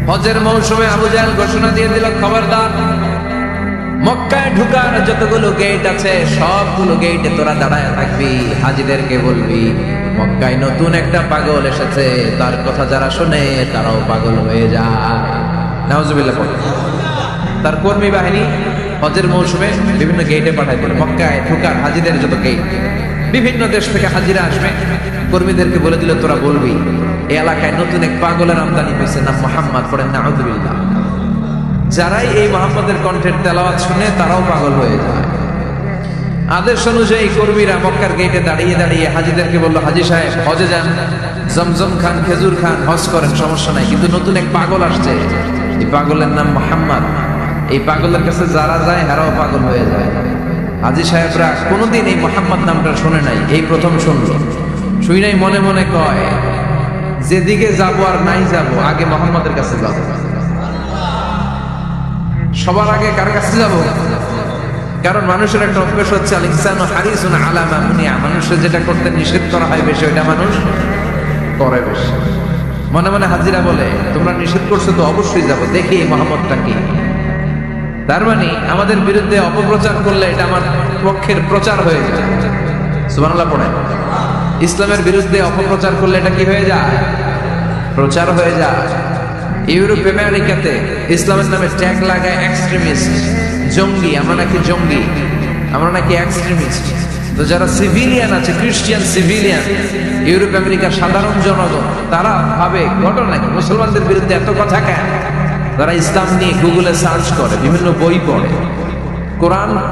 হজের মৌসুমে আবু জাহেল ঘোষণা দিয়ে দিল, খবরদার, মক্কায় ঢুকার যতগুলো গেট আছে সবগুলো গেটে তোরা দাঁড়ায় থাকবি, হাজিদেরকে বলবি মক্কায় নতুন একটা পাগল এসেছে, তার কথা যারা শোনে তারাও পাগল হয়ে যায়। নাউজুবিল্লাহ। তার কর্মী বাহিনী হজের মৌসুমে বিভিন্ন গেটে পাঠায় দিল, মক্কায় ঢুকার হাজিদের যত গেট, বিভিন্ন দেশ থেকে হাজিরা আসবে, কর্মীদেরকে বলে দিল তোরা বলবি এই এলাকায় নতুন এক পাগলের আমদানি হয়েছে, নাম মুহাম্মদ। পড়েন নাউজুবিল্লাহ। যারাই এই মুহাম্মদের কণ্ঠের তেলাওয়াত শুনে তারাও পাগল হয়ে যায়। আদেশ অনুযায়ী কর্মীরা মক্কার গেটে দাঁড়িয়ে দাঁড়িয়ে হাজিদেরকে বলল, হাজি সাহেব হজে যান, জমজম খান, খেজুর খান, হজ করেন, সমস্যা নাই, কিন্তু নতুন এক পাগল আসছে, এই পাগলের নাম মুহাম্মদ। এই পাগলের কাছে যারা যায় এরাও পাগল হয়ে যায়। হাজি সাহেবরা কোনোদিন এই মুহাম্মদ নামটা শুনে নাই, এই প্রথম শুনলো। শুই নাই মনে মনে কয়, যেদিকে যাবো আর নাই যাবো, আগে মুহাম্মদের কাছে যাবো। সবার আগে কার কাছে যাব? কারণ মানুষের একটা অভ্যাস হচ্ছে, আল ইনসানু হারিসুন আলা মা মুনিয়া, মানুষের যেটা করতে নিষেধ করা হয় বেশি ওইটা মানুষ করে বেশি। মনে মনে হাজিরা বলে, তোমরা নিষেধ করছো তো অবশ্যই যাব, দেখি এই মুহাম্মদটা কি। তার মানে আমাদের বিরুদ্ধে অপপ্রচার করলে এটা আমার পক্ষের প্রচার হয়ে যায়। সুবহানাল্লাহ পড়েন। ইসলামের বিরুদ্ধে অপপ্রচার করলে এটা কি হয়ে যায়? প্রচার হয়ে যায়। ইউরোপ আমেরিকাতে ইসলামের নামে ট্যাগ লাগায় এক্সট্রিমিস্ট, জঙ্গি, আমরা নাকি জঙ্গি, আমরা নাকি এক্সট্রিমিস্ট। তো যারা সিভিলিয়ান আছে, খ্রিস্টিয়ান সিভিলিয়ান, ইউরোপ আমেরিকার সাধারণ জনগণ, তারা ভাবে ঘটনা কি, মুসলমানদের বিরুদ্ধে এত কথা কেন? তারা ইসলাম নিয়ে গুগলে সার্চ করে, বিভিন্ন বই পড়ে,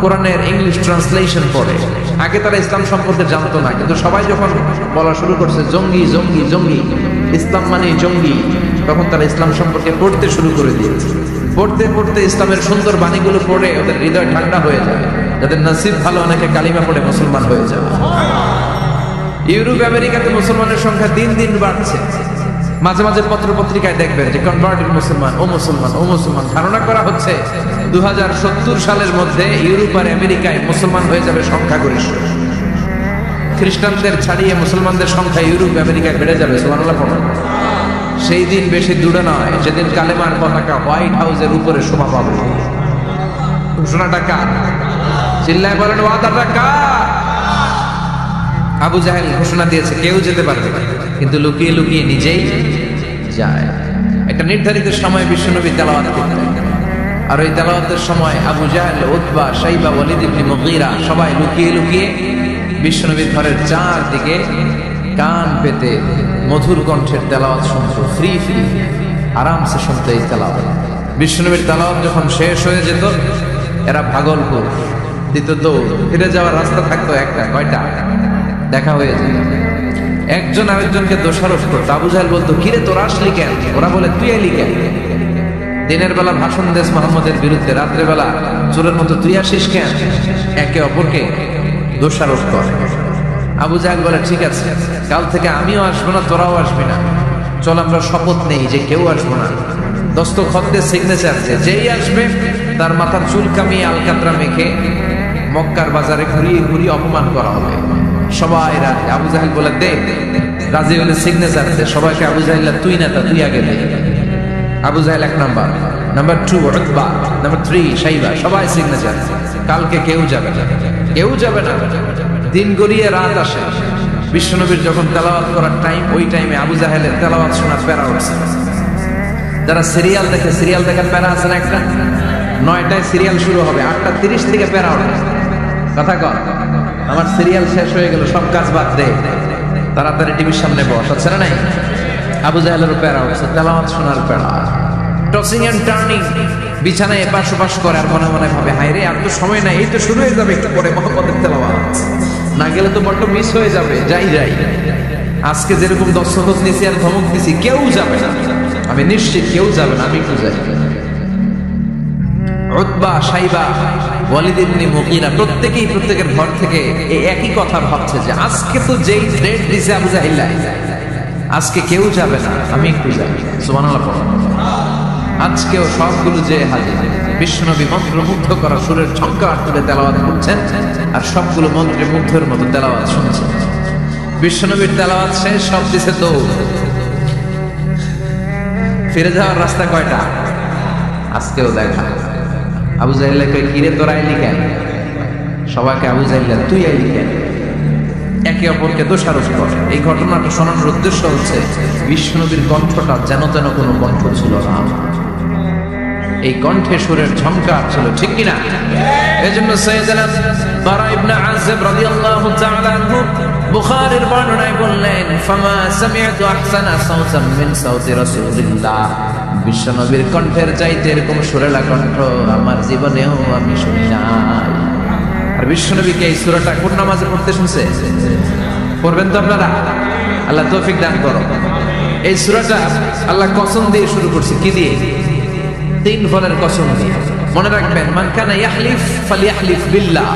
কোরআনের ইংলিশ ট্রান্সলেশন পড়ে। আগে তারা ইসলাম সম্পর্কে জানতো না, কিন্তু সবাই যখন বলা শুরু করছে জঙ্গি জঙ্গি জঙ্গি, ইসলাম মানে জঙ্গি, তখন তারা ইসলাম সম্পর্কে পড়তে শুরু করে দিয়েছে। পড়তে পড়তে ইসলামের সুন্দর বাণীগুলো পড়ে ওদের হৃদয় ঠান্ডা হয়ে যায়। যাদের নসিব ভালো, অনেকে কালিমা পড়ে মুসলমান হয়ে যায়। ইউরোপ আমেরিকাতে মুসলমানের সংখ্যা দিন দিন বাড়ছে। মাঝে মাঝে পত্র পত্রিকায় দেখবেন যে কনভার্টেড মুসলমান, ও মুসলমান, ও মুসলমান। ধারণা করা হচ্ছে 2070 সালের মধ্যে ইউরোপ আর আমেরিকায় মুসলমান হয়ে যাবে সংখ্যাগরিষ্ঠ। খ্রিস্টানদের ছাড়িয়ে মুসলমানদের সংখ্যা ইউরোপ আমেরিকায় বেড়ে যাবে। সুবহানাল্লাহ পড়ুন। সেই দিন বেশি দূরে নয় যেদিন কালেমার পতাকা হোয়াইট হাউসের উপরে শোভা পাবে। ঘোষণাটা কার? চিল্লায় বলেন, ওয়াদাটা কার? আবু জাহেল ঘোষণা দিয়েছে কেউ যেতে পারবে না, কিন্তু লুকিয়ে লুকিয়ে নিজেই যায়। একটা নির্ধারিত সময় বিশ্বনবী তেলাওয়াত করতেন, আর ওই তেলাওয়াতের সময় আবু জাহেল, উতবা, শাইবা, ওয়ালিদ ইবনে মুগীরা সবাই লুকিয়ে লুকিয়ে বিশ্বনবীর ঘরের চারদিকে কান পেতে মধুর কণ্ঠের তেলাওয়াত শুনতো, ফ্রি ফ্রি আরামসে শুনতো এই তেলাওয়াত। বিশ্বনবীর তেলাওয়াত যখন শেষ হয়ে যেত, এরা ভাগলপুর দিত দৌড়, ফিরে যাওয়ার রাস্তা থাকতো একটা, কয়টা দেখা হয়ে যেত। একজন আরেকজনকে দোষারোপ করতো। আবু জাহেল বলতো, কিরে তোরা আসলি কেন? ওরা বলে, তুই এলি কেন? দিনের বেলা ভাষণ দেশ মোহাম্মদের বিরুদ্ধে, রাত্রে বেলা চোরের মতো তুই আসিস কেন? একে অপরকে দোষারোপ করে। আবু জাহেল বলে, ঠিক আছে, কাল থেকে আমিও আসবো না, তোরাও আসবি না, চল আমরা শপথ নেই যে কেউ আসবো না। দস্তখত দিয়ে সিগনেচার যে যেই আসবে তার মাথার চুল কামিয়ে আলকাতরা মেখে মক্কার বাজারে ঘুরিয়ে ঘুরিয়ে অপমান করা হবে। সবাই রাজি। আবু জাহেল বলে, দে, রাজি হলে সিগনেচার দে। সবাইকে আবু জাহেল, তুই না, তুই আগে দে। আবু জাহেল 1 নাম্বার, নাম্বার 2 উতবা, নাম্বার 3 শাইবা, সবাই সিগনেচার। কালকে কেউ যাবে না, কেউ যাবে না। দিন গড়িয়ে রাত আসে, বিশ্বনবীর যখন তেলাওয়াত করার টাইম, ওই টাইমে আবু জাহেলের তেলাওয়াত শোনার প্যারা উঠছে। যারা সিরিয়াল দেখে, সিরিয়াল দেখার প্যারা আছে না একটা? 9টায় সিরিয়াল শুরু হবে, 8:30 থেকে প্যারা ওঠে। কথা কর, আমার সিরিয়াল শেষ হয়ে গেল, সব কাজ বাদ দে, তাড়াতাড়ি টিভির সামনে বস, আছে না নাই? আবু জাহেলেরও প্যারা উঠছে, তেলাওয়াত শোনার প্যারা। টসিং এন্ড টার্নিং, বিছানায় এপাশ ওপাশ করে, আর মনে মনে ভাবে, হায় রে, আর তো সময় নাই, এই তো শুরু হয়ে যাবে একটু পরে মুহাম্মদের তেলাওয়াত, না গেলে তো বড্ড মিস হয়ে যাবে। যাই যাই, আজকে যেরকম দস্তখত নিছি আর ধমক দিছি, কেউ যাবে না, আমি নিশ্চিত কেউ যাবে না, আমি একটু যাই। উতবা, শাইবা, ওয়ালিদ ইবনে মুগীরা প্রত্যেকেই প্রত্যেকের ঘর থেকে এই একই কথা ভাবছে যে আজকে তো যেই ডেট দিছে আবু জাহেল, আজকে কেউ যাবে না, আমি একটু যাই। সুবহানাল্লাহ। আজকেও সবগুলো যে হাজির। বিশ্বনবী মন্ত্রমুগ্ধ করা সুরের ঝংকার তুলে তেলাওয়াত করছেন, আর সবগুলো মন্ত্রে মুগ্ধের মতো তেলাওয়াত শুনছেন। বিশ্বনবীর তেলাওয়াত শেষ, সব দিছে দৌড়। ফিরে যাওয়ার রাস্তা কয়টা? আজকেও দেখা। আবু জাহেল কই কিরে তোরা আইলি কেন? সবাইকে আবু জাহেল তুই আইলি কেন? একে অপরকে দোষারোপ করে। এই ঘটনাটা শোনানোর উদ্দেশ্য হচ্ছে বিশ্বনবীর কণ্ঠটা যেন তেন কোনো কণ্ঠ ছিল না, এই কণ্ঠে সুরের ঝংকার ছিল, ঠিক কিনা? এজন্য সাইয়েদনা বারা ইবনে আযিব রাদিয়াল্লাহু তাআলা আনহু বুখারীর বর্ণনায় বললেন, ফামা সামি'তু আহসানা সাওতাম মিন সাওতি রাসূলিল্লাহ, বিশ্বনবীর কণ্ঠের চাইতে এরকম সুরেলা কণ্ঠ আমার জীবনেও আমি শুনি নাই। আর বিশ্বনবীকে এই সূরাটা কোন নামাজে পড়তে শুনছে? পড়বেন তো আপনারা? আল্লাহ তৌফিক দান করো। এই সূরাটা আল্লাহ কসম দিয়ে শুরু করছে। কি দিয়ে? 3 ফলের কসম দিয়ে। মনে রাখবেন, মান কানা ইয়াহলিফ ফালিয়াহলিফ বিল্লাহ,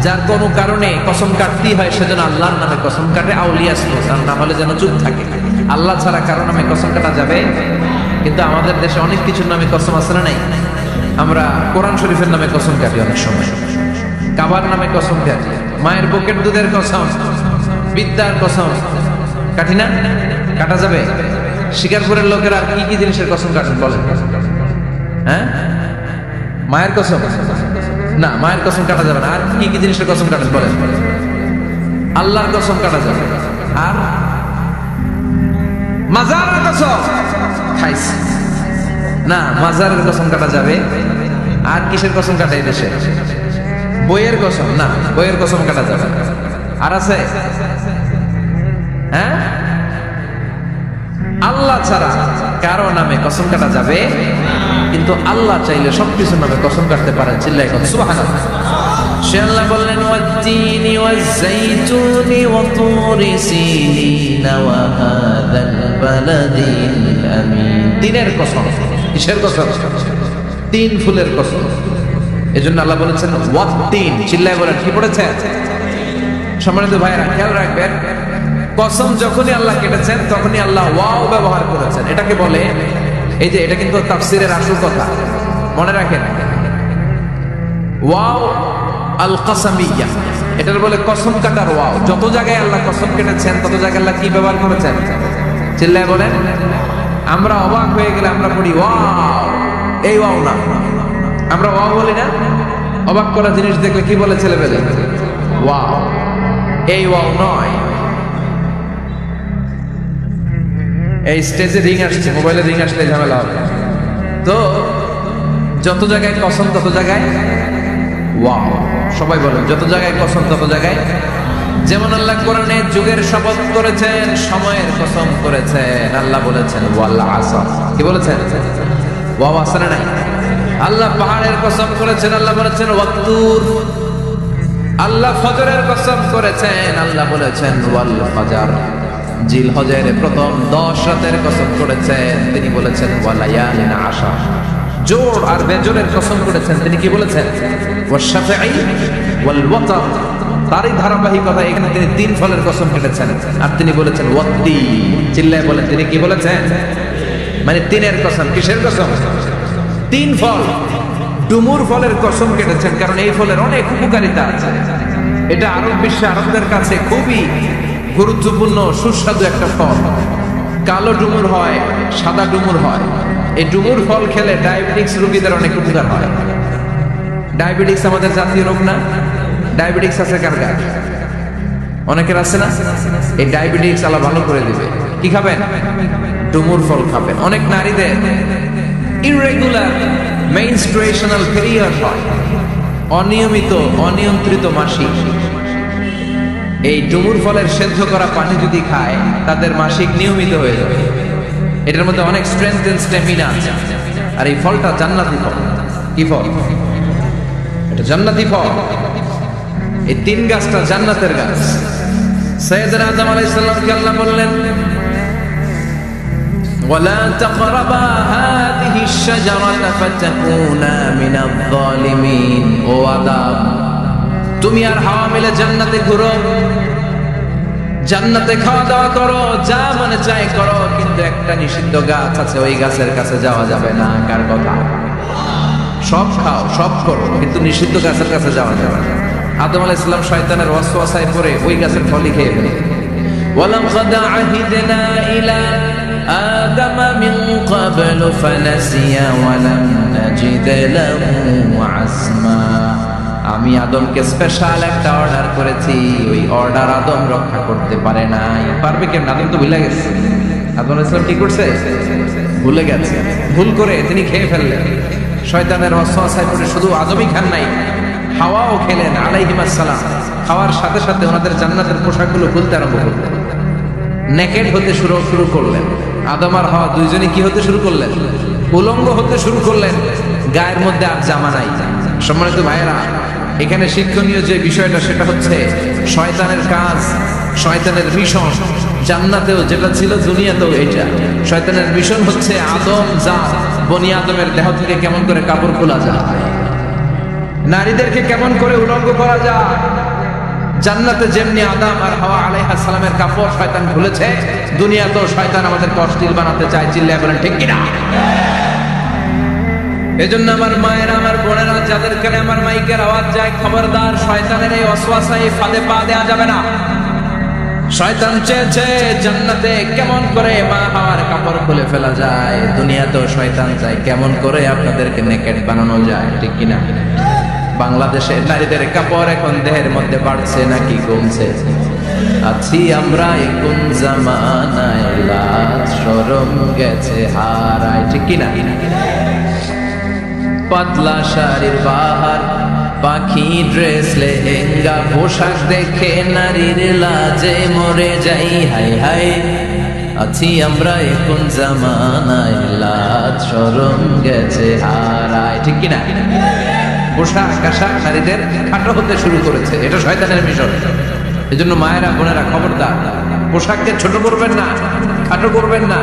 যার কোনো কারণে কসম কাটতেই হয় সেজন্য আল্লাহর নামে কসম কাটে। আউলিয়া সুলতান না হলে যেন চুপ থাকে। আল্লাহ ছাড়া কারো নামে কসম কাটা যাবে? কিন্তু আমাদের দেশে অনেক কিছুর নামে কসম আছে না নাই? আমরা কোরআন শরীফের নামে কসম কাটি, অনেক সময় কাবার নামে কসম কাটি, মায়ের বুকের দুধের কসম, বিদ্যার কসম কাটি না? কাটা যাবে? শিকারপুরের লোকেরা কি কি জিনিসের কসম কাটেন বলেন? হ্যাঁ, মায়ের কসম না, মায়ের কসম কাটা যাবে না। আর কি কি জিনিসের কসম কাটেন বলেন? আল্লাহর কসম কাটা যাবে। আর মাজারের কসম খাইছে না, মাজারের কসম কাটা যাবে। আর কিসের কসম কাটে এই দেশে? বইয়ের কসম না, বইয়ের কসম কাটা যাবে। আর আছে? হ্যাঁ, আল্লাহ ছাড়া কারো নামে কসম কাটা যাবে, কিন্তু আল্লাহ চাইলে সবকিছুর নামে কসম কাটতে পারেন। চিল্লায় কথা সুবহানাল্লাহ। সে আল্লাহ বললেন, ওয়াত-তিনি ওয়াজ-যাইতুনি ওয়া তুরি সিনিনা ওয়া হাযাল বালাদিল আমিন। তিনের কসম। কিসের কসম? 3 ফুলের কসম। এজন্য আল্লাহ বলেছেন ওয়াত-তিন। চিল্লায় বলেন, কি পড়েছে? সম্মানিত ভাইরা খেয়াল রাখবেন, কসম যখনই আল্লাহ কেটেছেন তখনই আল্লাহ ওয়াও ব্যবহার করেছেন। এটাকে বলে, এই যে এটা কিন্তু তাফসীরের আসল কথা, মনে রাখেন, ওয়াও আল কাসামিয়া, এটার বলে কসম কাটার ওয়াও। যত জায়গায় আল্লাহ কসম কেটেছেন তত জায়গায় আল্লাহ কি ব্যবহার করেছেন? চিল্লায় বলেন। আমরা অবাক হয়ে গেলে আমরা পড়ি ওয়াও, এই ওয়াও না, আমরা ওয়াও বলি না? অবাক করা জিনিস দেখলে কি বলে ছেলেবেলে? ওয়াও। এই ওয়াও নয়। এই স্টেজে রিং আসছে, মোবাইলে রিং আসলে ঝামেলা হবে। তো যত জায়গায় কসম তত জায়গায় ওয়াও। সবাই বলেন, যত জায়গায় কসম তত জায়গায়। যেমন আল্লাহ কোরআনে যুগের শপথ করেছেন, সময়ের কসম করেছেন। আল্লাহ বলেছেন ওয়াল আসর। কি বলেছেন? ওয়াও আসর নাই। আল্লাহ পাহাড়ের কসম করেছেন, আল্লাহ বলেছেন ওয়াত-তুর। আল্লাহ ফজরের কসম করেছেন, আল্লাহ বলেছেন ওয়াল ফজর। জিলহজের প্রথম 10 রাতের কসম করেছেন, তিনি বলেছেন ওয়ালায়ালিন আশর। জোড় আর বেজোড়ের কসম করেছেন, তিনি কি বলেছেন? ওয়াশ-শাফঈ ওয়াল ওয়াতর। তারই ধারাবাহিকতা এখানে তিনি 3 ফলের কসম কেটেছেন, আর তিনি বলেছেন ওয়াত-তিন। চিল্লায় বলেন, তিনি কি বলেছেন? মানে 3-এর কসম। কিসের কসম? 3 ফল। ডুমুর ফলের কসম কেটেছেন, কারণ এই ফলের অনেক উপকারিতা আছে। এটা আরব বিশ্বে আরবদের কাছে খুবই গুরুত্বপূর্ণ, সুস্বাদু একটা ফল। কালো ডুমুর হয়, সাদা ডুমুর হয়। এই ডুমুর ফল খেলে ডায়াবেটিক্স রোগীদের অনেক উপকার হয়। ডায়াবেটিক্স আমাদের জাতীয় রোগ না? ডায়াবেটিক্স আছে কার কার? অনেকের আছে না? এই ডায়াবেটিক্স আল্লাহ ভালো করে দিবে। কি খাবেন? ডুমুর ফল খাবেন। অনেক নারীদের ইররেগুলার মেনস্ট্রুয়েশনাল পিরিয়ড হয়, অনিয়মিত অনিয়ন্ত্রিত মাসিক। এই ডুমুর ফলের সেদ্ধ করা পানি যদি খায় তাদের মাসিক নিয়মিত হয়ে যাবে। এটার মধ্যে অনেক স্ট্রেংথ এন্ড স্ট্যামিনা আছে। আর এই ফলটা জান্নাতি ফল। কি ফল? এটা জান্নাতি ফল। এই 3 গাছটা জান্নাতের গাছ। সাইয়েদনা আদম আলাইহিস সালামকে আল্লাহ বললেন, ওয়ালা তাকরাবা হাযিহি আশ-শাজারাতা ফাতাকুনা মিনাল যালিমিন। ও আদম, তুমি আর হাওয়া মিলে জান্নাতে ঘুরো, জান্নাতে খাওয়া দাওয়া করো, যা মনে চাই করো, কিন্তু একটা নিষিদ্ধ গাছ আছে, ওই গাছের কাছে যাওয়া যাবে না। কার কথা? সব খাও, সব করো, কিন্তু নিষিদ্ধ গাছের কাছে যাওয়া যাবে না। আদম আলাইহিস সালাম শয়তানের ওয়াসওয়াসায় পড়ে ওই গাছের ফলই খেয়ে ফেলে। ওয়ালাম কাদ আহিদনা ইলা آدم من قبل فنسي ولم نجد له عزما আমি আদমকে স্পেশাল একটা অর্ডার করেছি, ওই অর্ডার আদম রক্ষা করতে পারে নাই। পারবে কেমন? আদম তো ভুলে গেছে। আদম আলাইহিস সালাম কি করছে? ভুলে গেছে। ভুল করে তিনি খেয়ে ফেললেন। শয়তানের ওয়াসওয়াসায় পড়ে শুধু আদমই খান নাই, হাওয়াও খেলেন আলাইহিস সালাম। খাওয়ার সাথে সাথে ওনাদের জান্নাতের পোশাকগুলো খুলতে আরম্ভ করলেন, নেকেড হতে শুরু করলেন। আদম আর হাওয়া দুইজনই কি হতে শুরু করলেন? উলঙ্গ হতে শুরু করলেন। গায়ের মধ্যে আর জামা নাই। সম্মানিত ভাইয়েরা, এখানে শিক্ষণীয় যে বিষয়টা সেটা হচ্ছে শয়তানের কাজ, শয়তানের মিশন জান্নাতেও যেটা ছিল দুনিয়াতেও এটা। শয়তানের মিশন হচ্ছে আদম জাত বনি আদমের দেহ থেকে কেমন করে কাপড় খোলা যায়, নারীদেরকে কেমন করে উলঙ্গ করা যায়। জান্নাতে যেমনি আদম আর হাওয়া আলাইহিস সালামের কাপড় শয়তান খুলেছে, দুনিয়াতেও শয়তান আমাদেরকে অশ্লীল বানাতে চায়। চিল্লায় বলেন ঠিক কিনা? এজন্য আমার মায়েরা, আমার বোনেরা, যাদের কানে আমার মাইকের আওয়াজ যায়, খবরদার, শয়তানের এই ওয়াসওয়াসায় ফাঁদে পা দেওয়া যাবে না। শয়তান চেয়েছে জান্নাতে কেমন করে মা হাওয়ার কাপড় খুলে ফেলা যায়, দুনিয়াতেও শয়তান চায় কেমন করে আপনাদেরকে নেকেড বানানো যায়। ঠিক কিনা? বাংলাদেশে নারীদের কাপড় এখন দেহের মধ্যে বাড়ছে নাকি কমছে? আছি আমরা কোন জামানায়, লাজ শরম গেছে হারায়। ঠিক কিনা? পাতলা শাড়ির বাহার, পাখি ড্রেস, লেহেঙ্গা পোশাক দেখে নারীর লাজে মরে যাই। হাই হাই, আছি আমরা কোন জামানায়, লাজ শরম গেছে হারায়। ঠিক কিনা? পোশাক আশাক নারীদের খাটো হতে শুরু করেছে, এটা শয়তানের মিশন। এই জন্য মায়েরা বোনেরা খবরদার, পোশাককে ছোট করবেন না, খাটো করবেন না,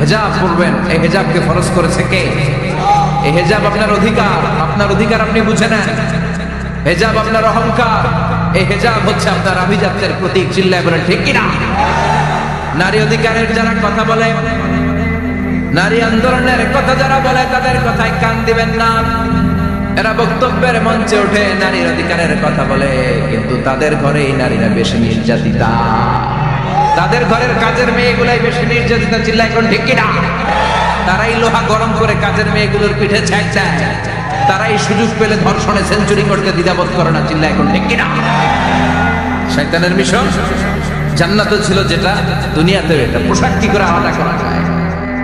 হেজাব পরবেন। এই হেজাবকে ফরজ করেছে কে? এই হেজাব আপনার অধিকার, আপনার অধিকার আপনি বুঝে নেন। হেজাব আপনার অহংকার, এই হেজাব হচ্ছে আপনার আভিজাত্যের প্রতীক। চিল্লায় বলেন ঠিক কিনা? নারী অধিকারের যারা কথা বলে, নারী আন্দোলনের কথা যারা বলে, তাদের কথায় কান দিবেন না। এরা বক্তব্যের মঞ্চে উঠে নারীর অধিকারের কথা বলে, কিন্তু তাদের ঘরেই নারীরা বেশি নির্যাতিতা, তাদের ঘরের কাজের মেয়েগুলাই বেশি নির্যাতিতা। চিল্লায় কোন ঠিক কিনা? তারাই লোহা গরম করে কাজের মেয়েগুলোর পিঠে ছ্যাঁক দেয়, তারাই সুযোগ পেলে ধর্ষণে সেঞ্চুরি করতে দ্বিধাবোধ করে না। চিল্লায় কোন ঠিক কিনা? শয়তানের মিশন জান্নাতে ছিল যেটা, দুনিয়াতেও এটা। পোশাক কি করে আলাদা করা যায়?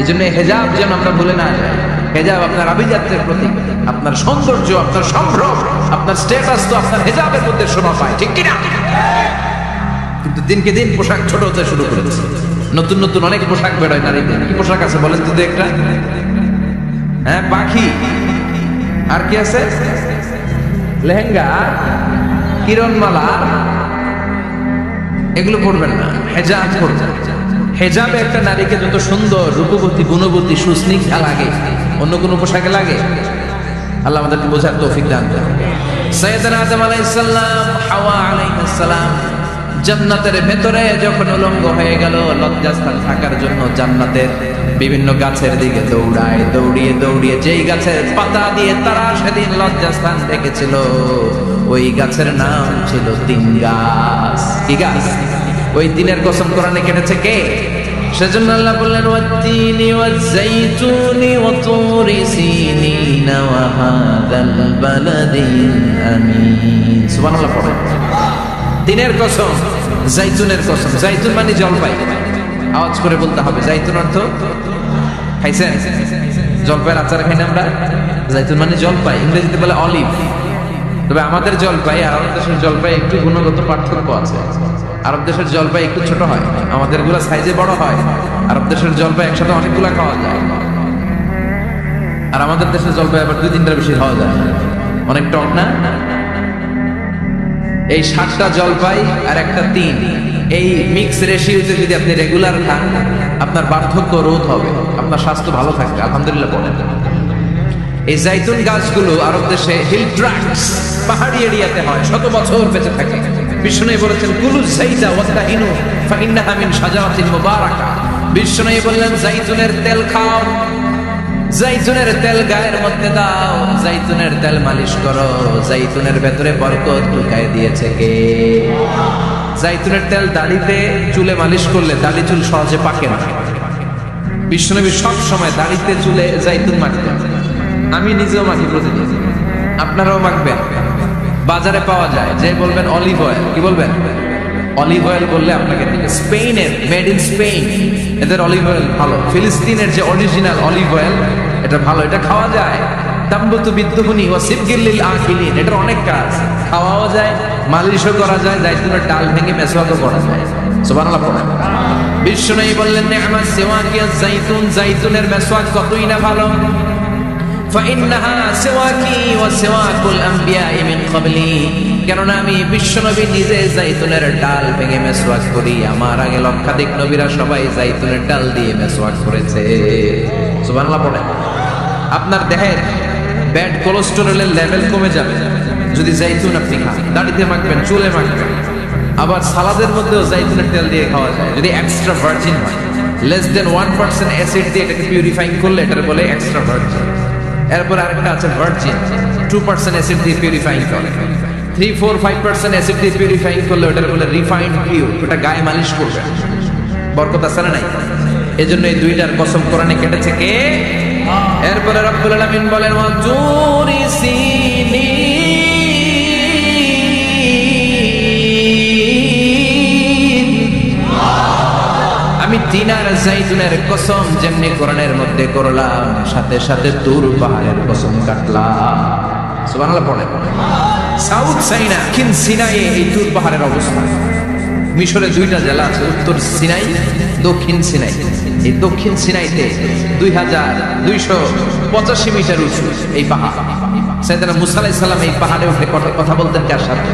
এই জন্য হেজাব যেন আমরা ভুলে না যাই। হেজাব আপনার আভিজাত্যের প্রতীক, আপনার সৌন্দর্য, আপনার সম্ভ্রম, আপনার স্ট্যাটাস তো আপনার হেজাবের মধ্যে শোভা পায়। ঠিক কিনা? কিন্তু দিনকে দিন পোশাক ছোট হতে শুরু করেছে। নতুন নতুন অনেক পোশাক বেরোয় নারীদের। কি পোশাক আছে বলেন তো একটা? হ্যাঁ, পাখি। আর কি আছে? লেহেঙ্গা, কিরণমালা, এগুলো পরবেন না, হেজাব পরবেন। হেজাবে একটা নারীকে যত সুন্দর, রূপবতী, গুণবতী, সুস্নিগ্ধা লাগে, অন্য কোনো পোশাকে লাগে? আল্লাহ আমাদেরকে বোঝার তৌফিক দান করেন। সাইয়েদনা আদম আলাইহিস সালাম, হাওয়া আলাইহিস সালাম জান্নাতের ভেতরে যখন উলঙ্গ হয়ে গেল, লজ্জাস্থান থাকার জন্য জান্নাতের বিভিন্ন গাছের দিকে দৌড়ায়। দৌড়িয়ে দৌড়িয়ে যেই গাছের পাতা দিয়ে তারা সেদিন লজ্জাস্থান দেখেছিল, ওই গাছের নাম ছিল তিন গাছ। কি গাছ? ওই তিনের কসম কোরআনে কেটেছে কে? সেজন্য আল্লাহ বললেন, ওয়াত-তিনি ওয়াজ-যাইতুনি ওয়া তুরি সিনিনা ওয়া হাযাল বালাদিল আমিন। সুবহানাল্লাহ পড়েন। তিনের কসম, জাইতুনের কসম। জাইতুন মানে জলপাই। আওয়াজ করে বলতে হবে। জাইতুন অর্থ খাইছেন? জলপাইয়ের আচার খাই না আমরা? জাইতুন মানে জলপাই, ইংরেজিতে বলে অলিভ। তবে আমাদের জলপাই আর আরব দেশের জলপাই একটু গুণগত পার্থক্য আছে। আরব দেশের জলপাই একটু ছোট হয়, আমাদের গুলা সাইজে বড় হয়। আরব দেশের জলপাই একসাথে অনেকগুলা খাওয়া যায়, আর আমাদের দেশের জলপাই আবার 2-3টার বেশি খাওয়া যায়। অনেক টক না? এই 7টা জলপাই আর একটা তিন, এই মিক্স রেশিওতে যদি আপনি রেগুলার খান, আপনার বার্ধক্য রোধ হবে, আপনার স্বাস্থ্য ভালো থাকবে। আলহামদুলিল্লাহ বলেন। এই জাইতুন গাছগুলো আরব দেশে হিল ট্রাক্টস, পাহাড়ি এরিয়াতে হয়, শত বছর বেঁচে থাকে। বিষ্ণু বলেছেন, কুলু যাইতা ওয়াতাহিনু ফাইন্নাহা মিন শাজারাতিন মুবারাকা। বিষ্ণু বললেন, জাইতুনের তেল খাও, জাইতুনের তেল গায়ের মধ্যে দাও, জাইতুনের তেল মালিশ করো। জাইতুনের ভেতরে বরকত ঢুকায় দিয়েছে কে? জাইতুনের তেল দাড়িতে, চুলে মালিশ করলে দাড়ি চুল সহজে পাকে না। বিশ্বনবী সব সময় দাড়িতে চুলে জাইতুন মাখতেন। আমি নিজেও মাখি প্রতিদিন, আপনারাও মাখবেন। বাজারে পাওয়া যায়, যে বলবেন অলিভ অয়েল, কি বলবেন? অলিভ অয়েল বললে আপনাকে দিবে। স্পেনের, মেড ইন স্পেন, এদের অলিভ অয়েল ভালো। ফিলিস্তিনের যে অরিজিনাল অলিভ অয়েল, এটা ভালো, এটা খাওয়া যায়। তাম্বুতু বিদ্দুহুনি ওয়া সিবগিল আখিলিন, এটার অনেক কাজ, খাওয়াও যায়, মালিশও করা যায়, জাইতুনের ডাল ভেঙে মেসওয়াকও করা যায়। সুবহানাল্লাহ পড়েন। বিশ্বনবী বললেন নি'মাস সিওয়াকিয়াজ জাইতুন, জাইতুনের মেসওয়াক কতই না ভালো। ফাইন্নাহা সিওয়াকি ওয়া সিওয়াকুল আমবিয়াই মিন ক্বাবলি, কেননা আমি বিশ্বনবী নিজে জাইতুনের ডাল ভেঙে মেসওয়াক করি, আমার আগে লক্ষাধিক নবীরা সবাই জাইতুনের ডাল দিয়ে মেসওয়াক করেছে। সুবহানাল্লাহ পড়েন। আপনার দেহের ব্যাড কোলেস্টেরলের লেভেল কমে যাবে যদি জাইতুন আপনি খান। দাড়িতে মাখবেন, চুলে মাখবেন, আবার সালাদের মধ্যেও জাইতুনের তেল দিয়ে খাওয়া যায় যদি এক্সট্রা ভার্জিন হয়। লেস দেন 1% অ্যাসিড দিয়ে এটাকে পিউরিফাইং করলে এটাকে বলে এক্সট্রা ভার্জিন। এরপর আরেকটা আছে ভার্জিন, 2% অ্যাসিড দিয়ে পিউরিফাইং করে। 3, 4, 5% অ্যাসিড দিয়ে পিউরিফাইং করলে ওটাকে বলে রিফাইন্ড পিওর। ওটা গায়ে মালিশ করবেন, বরকত আছে না নাই? এজন্য এই দুইটার কসম কোরআনে কেটেছে কে? এরপরে রব্বুল আলামিন বলেন ওয়া তুরি সিনিন, আমি তিনার জাইতুনের কসম যেমনি কোরআনের মধ্যে করলাম, সাথে সাথে তুর পাহাড়ের কসম কাটলাম। সুবহানাল্লাহ পড়েন। সাউথ সাইনা, দক্ষিণ সিনাইয়ে এই তুর পাহাড়ের অবস্থান। মিশরে দুইটা জেলা আছে, উত্তর সিনাই, দক্ষিণ সিনাই। এই দক্ষিণ সিনাইতে 2285 মিটার উঁচু এই পাহাড়। সাইয়েদনা মুসা আলাইহিস সালাম এই পাহাড়ে উঠে কথা বলতেন কার সাথে?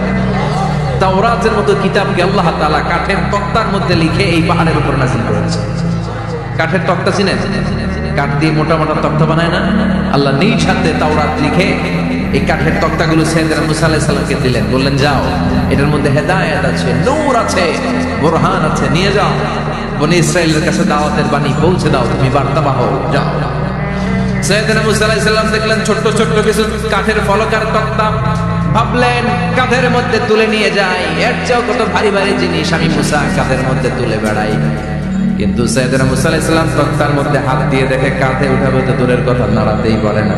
তাওরাতের মতো কিতাবকে আল্লাহ তাআলা কাঠের তক্তার মধ্যে লিখে এই পাহাড়ের উপর নাযিল করেছে। কাঠের তক্তা চিনেন? কাঠ দিয়ে মোটা মোটা তক্তা বানায় না? আল্লাহ নিজ হাতে তাওরাত লিখে এই কাঠের তক্তাগুলো সাইয়েদনা মুসা আলাইহিস সালামকে দিলেন, বললেন যাও, এটার মধ্যে হেদায়েত আছে, নূর আছে, বুরহান আছে, নিয়ে যাও, বনি ইসরাইলের কাছে দাওয়াতের বাণী পৌঁছে দাও, তুমি বার্তাবাহ, যাও। সাইয়েদনা মুসা আলাইহিস সালাম দেখলেন ছোট্ট ছোট্ট কিছু কাঠের ফলকার তক্তা, ভাবলেন কাঁধের মধ্যে তুলে নিয়ে যাই, এর চেয়েও কত ভারী ভারী জিনিস আমি মুসা কাঁধের মধ্যে তুলে বেড়াই। কিন্তু সাইয়েদনা মুসা আলাইহিস সালাম তক্তার মধ্যে হাত দিয়ে দেখে কাঁধে উঠাবে তো দূরের কথা, নাড়াতেই পারে না।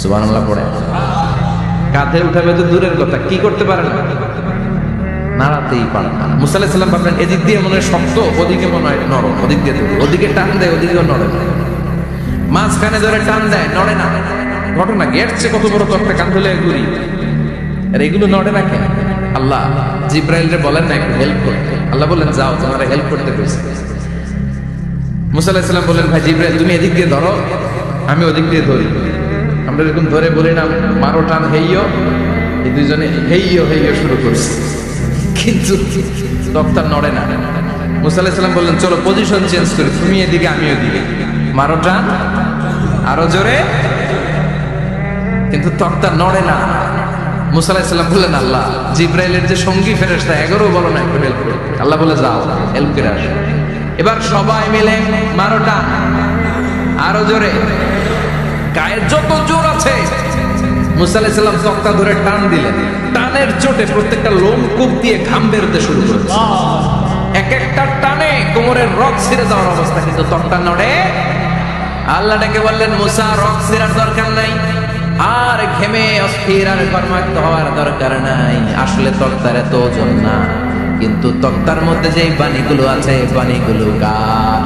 সুবহানাল্লাহ পড়ে। কাঁধে উঠাবে তো দূরের কথা, কি করতে পারে না? নাড়াতেই পারে না। মুসা আলাইহিস সালাম ভাবলেন এদিক দিয়ে মনে হয় শক্ত, ওদিকে মনে হয় নরম, ওদিক দিয়ে ধরে, ওদিকে টান দেয়, ওদিকেও নড়ে না, মাঝখানে ধরে টান দেয়, নড়ে না। ঘটনা গেটছে কত বড় তক্তা, কান ধরে ঘুরি, আর এগুলো নড়ে না কেন? আল্লাহ জিব্রাইলরে বলেন না একটু হেল্প করতে, আল্লাহ বলেন যাও, তোমার হেল্প করতে কইছে। মুসা আলাইহিস সালাম বলেন ভাই জিব্রাইল তুমি এদিক দিয়ে ধরো, আমি ওদিক দিয়ে ধরি। আমরা এরকম ধরে বলি না মারো টান হেইয়ো, এই দুইজনে হেইয়ো হেইয়ো শুরু করছে, কিন্তু তক্তা নড়ে না। মুসা আলাইহিস সালাম বললেন চলো পজিশন চেঞ্জ করি, তুমি এদিকে আমি ওদিকে, মারো টান আরো জোরে, কিন্তু তক্তা নড়ে না। মুসা আলাইহিস সালাম বললেন আল্লাহ জিব্রাইলের যে সঙ্গী ফেরেশতা 11 বলো না একটু হেল্প করো। আল্লাহ বলে যাও হেল্প করে আসো। এবার সবাই মিলে মারো টান আরো জোরে, গায়ের যত জোর আছে। মুসা আলাইহিস সালাম তক্তা ধরে টান দিলেন, টানের চোটে প্রত্যেকটা লোমকূপ দিয়ে ঘাম বেরোতে শুরু করেছে। এক একটা টানে কোমরের রগ ছিঁড়ে যাওয়ার অবস্থা, কিন্তু তক্তা নড়ে। আল্লাহ ডেকে বললেন মুসা রগ ছিঁড়ার দরকার নাই, আর ঘেমে অস্থির আর কর্মাক্ত হওয়ার দরকার নাই। আসলে তক্তার এত ওজন না, কিন্তু তক্তার মধ্যে যে বাণীগুলো আছে বাণীগুলো কার?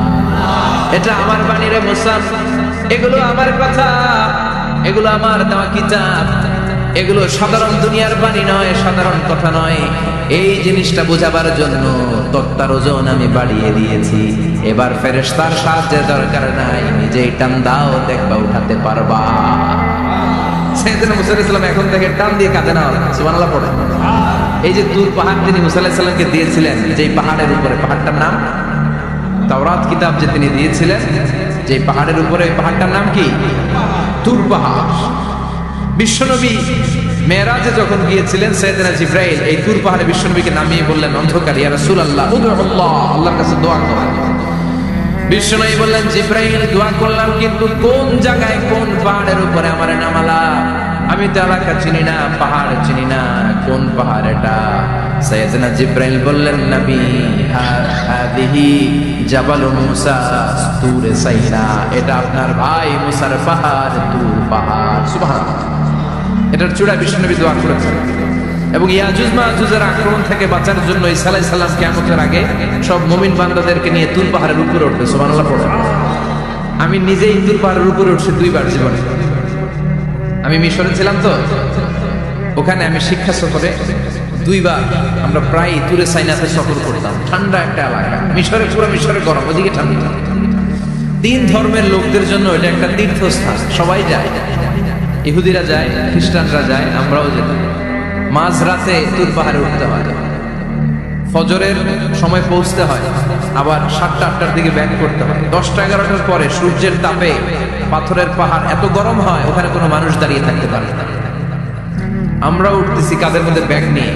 এটা আমার বাণী রে মুসা, এগুলো আমার কথা, এগুলো আমার দেওয়া কিতাব, এগুলো সাধারণ দুনিয়ার বাণী নয়, সাধারণ কথা নয়। এই জিনিসটা বোঝাবার জন্য তক্তার ওজন আমি বাড়িয়ে দিয়েছি। এবার ফেরেশতার সাহায্যের দরকার নাই, নিজেই টান দাও, দেখবা উঠাতে পারবা। সাইয়েদনা মুসা আলাইহিস সালাম এখন থেকে টান দিয়ে কাঁধে নাও। সুবহানাল্লাহ পড়ে। এই যে তুর পাহাড় তিনি মুসা আলাইহিস সালামকে দিয়েছিলেন, যে পাহাড়ের উপরে, পাহাড়টার নাম তাওরাত কিতাব যে তিনি দিয়েছিলেন, যে পাহাড়ের উপরে, পাহাড়টার নাম কি? তুর পাহাড়। বিশ্বনবী মেরাজে যখন গিয়েছিলেন সাইয়েদনা জিব্রাইল এই তুর পাহাড়ে বিশ্বনবীকে নামিয়ে বললেন অন্ধকার, ইয়া রাসূলুল্লাহ উদুল্লাহ, আল্লাহর কাছে দোয়া করুন। বিশ্বনবী বললেন জিব্রাইল দোয়া করলাম, কিন্তু কোন জায়গায় কোন পাহাড়ের উপরে আমারে নামালা? আমি তো এলাকা চিনি না, পাহাড় চিনি না, কোন পাহাড় এটা? সাইয়েদনা জিব্রাইল বললেন, নবী হাদিহি জাবাল মুসা তুর সাইনা, এটা আপনার ভাই মুসার পাহাড়, তুর পাহাড়। সুবহানাল্লাহ। এটার চূড়া বিশ্বনবী দোয়া করেছেন। এবং ইয়াজুজ মাজুজের আক্রমণ থেকে বাঁচার জন্য ঈসা আলাইহিস সালাম কিয়ামতের আগে সব মুমিন বান্দাদেরকে নিয়ে তুর পাহাড়ের উপরে উঠবে। সুবহানাল্লাহ পড়ে। আমি নিজেই তুর পাহাড়ের উপরে উঠছি 2 বার জীবনে। আমি মিশরে ছিলাম তো, ওখানে আমি শিক্ষা সফরে 2 বার আমরা প্রায় তুরে সাইনাতে সফর করতাম। ঠান্ডা একটা এলাকা, মিশরে পুরো মিশরে গরম, ওদিকে ঠান্ডা। 3 ধর্মের লোকদের জন্য এটা একটা তীর্থস্থান, সবাই যায়। ইহুদিরা যায়, খ্রিস্টানরা যায়, আমরাও যেতাম। মাঝরাতে তুর পাহাড়ে উঠতে হয়, ফজরের সময় পৌঁছতে হয়, আবার 7টা-8টার দিকে ব্যাক করতে হয়। 10টা-11টার পরে সূর্যের তাপে পাথরের পাহাড় এত গরম হয়, ওখানে কোনো মানুষ দাঁড়িয়ে থাকতে পারে না। আমরা উঠতেছি কাদের মধ্যে ব্যাগ নিয়ে,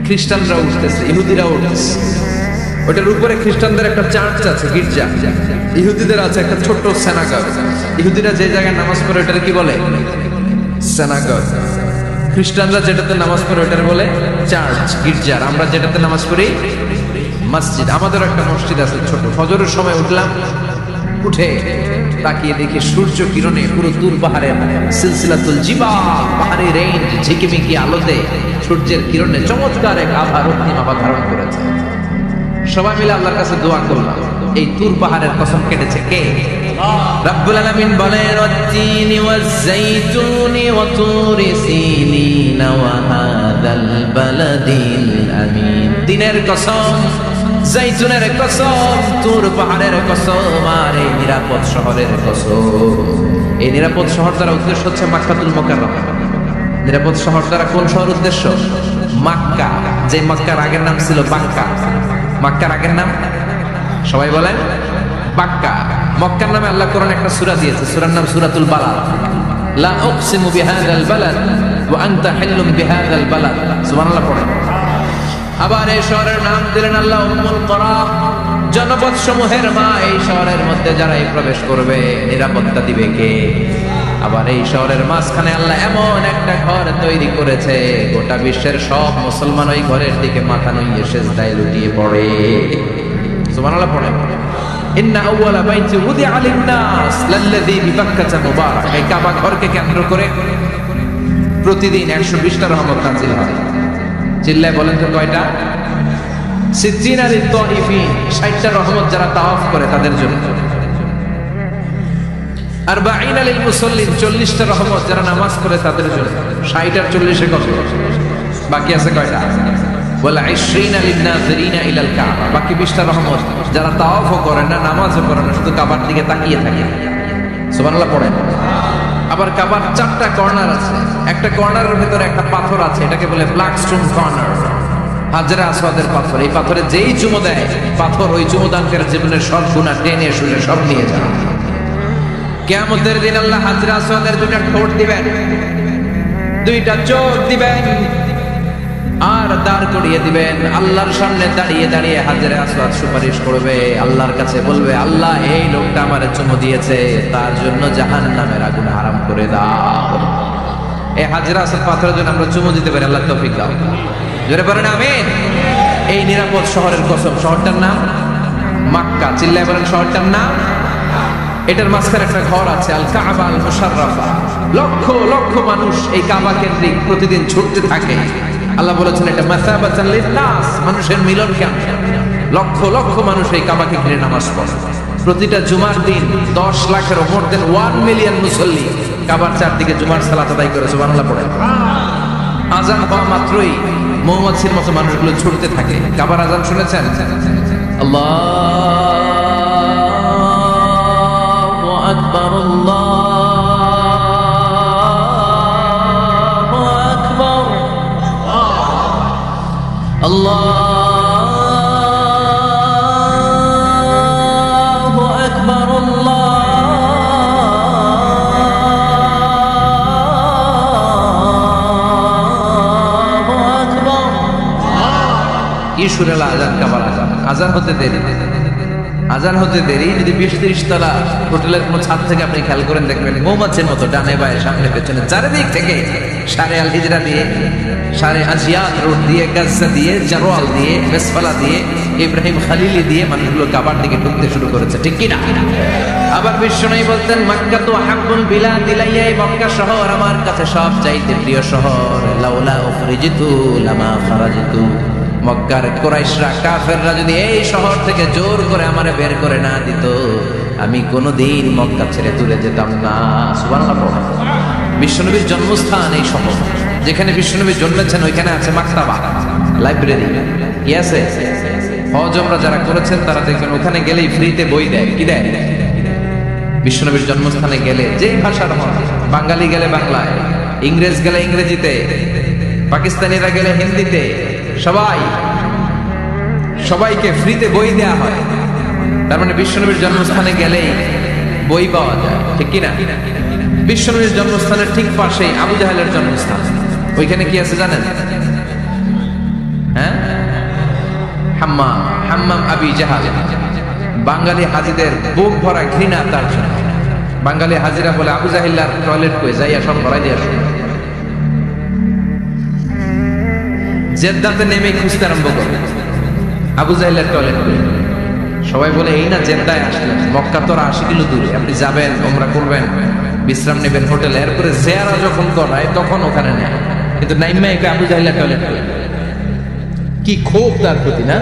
খ্রিস্টানরা উঠতেছে, ইহুদিরাও উঠতেছে। ওটার উপরে খ্রিস্টানদের একটা চার্চ আছে, গির্জা। ইহুদিদের আছে একটা ছোট্ট সিনাগগ। ইহুদিরা যে জায়গায় নামাজ পড়ে ওটার কি বলে? সিনাগগ। খ্রিস্টানরা যেটাতে নামাজ পড়ে ওটার বলে চার্চ, গির্জা। আমরা যেটাতে নামাজ পড়ি মসজিদ। আমাদের একটা মসজিদ আছে ছোট। ফজরের সময় উঠলাম, উঠে তাকিয়ে দেখি সূর্য কিরণে পুরো তুর পাহাড়ের সিলসিলাতুল জিবাল, পাহাড়ি রেঞ্জ ঝিকিমিকি আলোতে সূর্যের কিরণে চমৎকার এক আভা, রক্তিম আভা ধারণ করেছে। সবাই মিলে আল্লাহর কাছে দোয়া করলাম, এই তুর পাহাড়ের কসম কেটেছে কে? রব্বুল আলামিন বলেন, ওয়াত-তিনি ওয়াজ-যাইতুনি ওয়া তুরি সিনিন ওয়া হাদাল বালাদিল আমিন। তিনের কসম, জাইতুনের কসম, তুর পাহাড়ের কসম, আর এই নিরাপদ শহরের কসম। এই নিরাপদ শহর দ্বারা উদ্দেশ্য হচ্ছে মক্কাতুল মুকাররমা। নিরাপদ শহর দ্বারা কোন শহর উদ্দেশ্য? মক্কা। যে মক্কার আগের নাম ছিল বাক্কা। মক্কার আগের নাম সবাই বলেন বাক্কা। মক্কার নামে আল্লাহ কোরআনে একটা সূরা দিয়েছে, সূরার নাম সূরাতুল বালাদ। লা উকসিমু বিহাযাল বালাদ ওয়া আনতা হিল্লুম বিহাযাল বালাদ। সুবহানাল্লাহ পড়েন। আবার এই শহরের নাম দিলেন আল্লাহ উম্মুল কুরা, জনপদ সমূহের মা। এই শহরের মধ্যে যারাই প্রবেশ করবে নিরাপত্তা দিবে কে? আবার এই শহরের মাঝখানে আল্লাহ এমন একটা ঘর তৈরি করেছে, গোটা বিশ্বের সব মুসলমান ওই ঘরের দিকে মাথা নুইয়ে সিজদায় লুটিয়ে পড়ে। সুবহানাল্লাহ পড়েন। ইন্না আউওয়ালা বাইতি উদিআ লিন-নাস লাল্লাযী বিবাক্কাতা মুবারাক। এই কাবা ঘরকে কেন্দ্র করে প্রতিদিন 120টা রহমত নাযিল হয়। চিল্লায় বলেন তো কয়টা? 60 লিত-তাইফিন, 60টা রহমত যারা তাওয়াফ করে তাদের জন্য। 40 লিল-মুসাল্লিন, 40টা রহমত যারা নামাজ পড়ে তাদের জন্য। 60 আর 40 কত? বাকি আছে কয়টা? ওয়ালা 20 লিন-নাযিরিনা ইলাল কাবা, বাকি 20টা রহমত যারা তাওয়াফও করে না, নামাজও করে না, শুধু কাবার দিকে তাকিয়ে থাকে। সুবহানাল্লাহ পড়েন। আবার কাবার 4টা কর্নার আছে। একটা কর্নারের ভিতরে একটা পাথর আছে, এটাকে বলে ব্ল্যাক স্টোন কর্নার, হাজরে আসওয়াদের পাথর। এই পাথরে যেই চুমো দেয়, পাথর ওই চুমোদানকার জীবনের সব গুনাহ টেনে শুনে সব নিয়ে যায়। কিয়ামতের দিন আল্লাহ হাজরে আসওয়াদের 2টা ঠোঁট দিবেন, 2টা চোখ দিবেন, আর দাঁড় করিয়ে দিবেন। আল্লাহর সামনে দাঁড়িয়ে দাঁড়িয়ে হাজরে আসওয়াদ সুপারিশ করবে, আল্লাহর কাছে বলবে, আল্লাহ এই লোকটা আমারে চুমু দিয়েছে, তার জন্য জাহান্নামের আগুন হারাম করে দাও। এই হাজরে আসওয়াদ পাথরের জন্য আমরা চুমু দিতে পারি, আল্লাহ তৌফিক দাও। জোরে বলেন আমিন। এই নিরাপদ শহরের কসম। শহরটার নাম মক্কা। চিল্লায় বলেন শহরটার নাম। এটার মাঝখানে একটা ঘর আছে, আল কাবা আল মুশাররাফা। লক্ষ লক্ষ মানুষ এই কাবা কেন্দ্রিক প্রতিদিন ছুটতে থাকে। আল্লাহ বলেছেন এটা মাসাবাতান লিন-নাস, মানুষের মিলন কেন্দ্র। লক্ষ লক্ষ মানুষ এই কাবাকে ঘিরে নামাজ পড়ে। প্রতিটা জুমার দিন 10 লাখের মোর দেন 1 মিলিয়ন মুসল্লি কাবার চারদিকে জুমার সালাত আদায় করে। সুবহানাল্লাহ পড়ে। আজান হওয়া মাত্রই মৌমাছির মতো মানুষগুলো ছুটতে থাকে। কাবার আজান শুনেছেন? আল্লাহু আকবার, আল্লাহু আকবার, আল্লাহু আকবার, আল্লাহু আকবার। কি সুরেলা আজান, কাবার আজান। আজান হতে দেরি, আজান হতে দেরি, যদি 20-30 তলা হোটেলের কোনো ছাদ থেকে আপনি খেয়াল করেন দেখবেন মৌমাছির মতো ডানে বায়ে সামনে পেছনে চারিদিক থেকে শারে আল হিজরা দিয়ে, শারে আজিয়াত রোড দিয়ে, গাজ্জা দিয়ে, জারওয়াল দিয়ে, মেসফালা দিয়ে, ইব্রাহিম খালিলি দিয়ে মানুষগুলো কাবার দিকে ঢুকতে শুরু করেছে, ঠিক কিনা? আবার বিশ্বনবী বলতেন মক্কা তো হাব্বুল বিলাদ ইলাইয়া, মক্কা শহর আমার কাছে সব চাইতে প্রিয় শহর। লাউলা উখরিজিতু লামা খারাজিতু, মক্কার কুরাইশরা কাফেররা যদি এই শহর থেকে জোর করে আমারে বের করে না দিত, আমি কোনোদিন মক্কা ছেড়ে দূরে যেতাম না। সুবহানাল্লাহ। বিশ্বনবীর জন্মস্থান এই শহর, যেখানে বিশ্বনবী জন্মেছেন ওইখানে আছে মাকতাবা, লাইব্রেরি। কি আছে? হজ ওমরা যারা করেছেন তারা দেখবেন ওখানে গেলেই ফ্রিতে বই দেয়। কি দেয়? বিশ্বনবীর জন্মস্থানে গেলে যেই ভাষার হন, বাঙালি গেলে বাংলায়, ইংরেজ গেলে ইংরেজিতে, পাকিস্তানিরা গেলে হিন্দিতে, সবাইকে ফ্রিতে বই দেয়া হয়। তার মানে বিশ্বনবীর জন্মস্থানে গেলেই বই পাওয়া যায়, ঠিক কিনা? বিশ্বনবীর জন্মস্থানের ঠিক পাশেই আবু জাহেলের জন্মস্থান। ওইখানে কি আছে জানেন? হ্যাঁ, হাম্মাম আবি জাহাল। বাঙালি হাজিদের বুক ভরা ঘৃণা তার জন্য। বাঙালি হাজিরা বলে আবু জাহিল্লার টয়লেট কই যাইয়া সব ভরাই দিয়ে আসুন। জেদ্দাতে নেমে খুঁজতে আরম্ভ করে আবু জাহিল্লার টয়লেট কই। সবাই বলে এই না জেদ্দায় আসলেন, মক্কা তো 80 কিলো দূরে, আপনি যাবেন, ওমরা করবেন, বিশ্রাম নেবেন হোটেলে, এরপরে জিয়ারা যখন করায় তখন ওখানে নেয়। কিন্তু নাইমা একে আবু জাহিল্লার টয়লেট কই। কি ক্ষোভ তার প্রতি, না?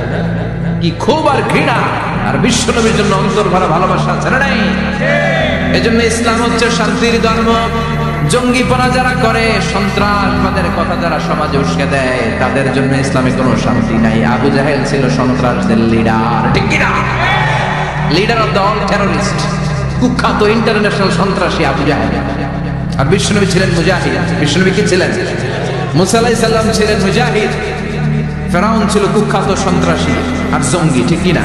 কি ক্ষোভ আর ঘৃণা! আর বিশ্বনবীর জন্য অন্তর ভরা ভালোবাসা আছে না নাই? এজন্য ইসলাম হচ্ছে শান্তির ধর্ম। জঙ্গিপনা যারা করে, সন্ত্রাসবাদের কথা যারা সমাজে উস্কে দেয়, তাদের জন্য ইসলামে কোনো শান্তি নাই। আবু জাহেল ছিল সন্ত্রাসদের লিডার, ঠিক কিনা? Leader of the all terrorist, কুখ্যাত ইন্টারন্যাশনাল সন্ত্রাসী আবু জাহেল। আর বিশ্বনবী ছিলেন মুজাহিদ। বিশ্বনবী কি ছিলেন? মুসা আলাইহিস সালাম ছিলেন মুজাহিদ। ফেরাউন ছিল কুখ্যাত সন্ত্রাসী আর জঙ্গি, ঠিক কিনা?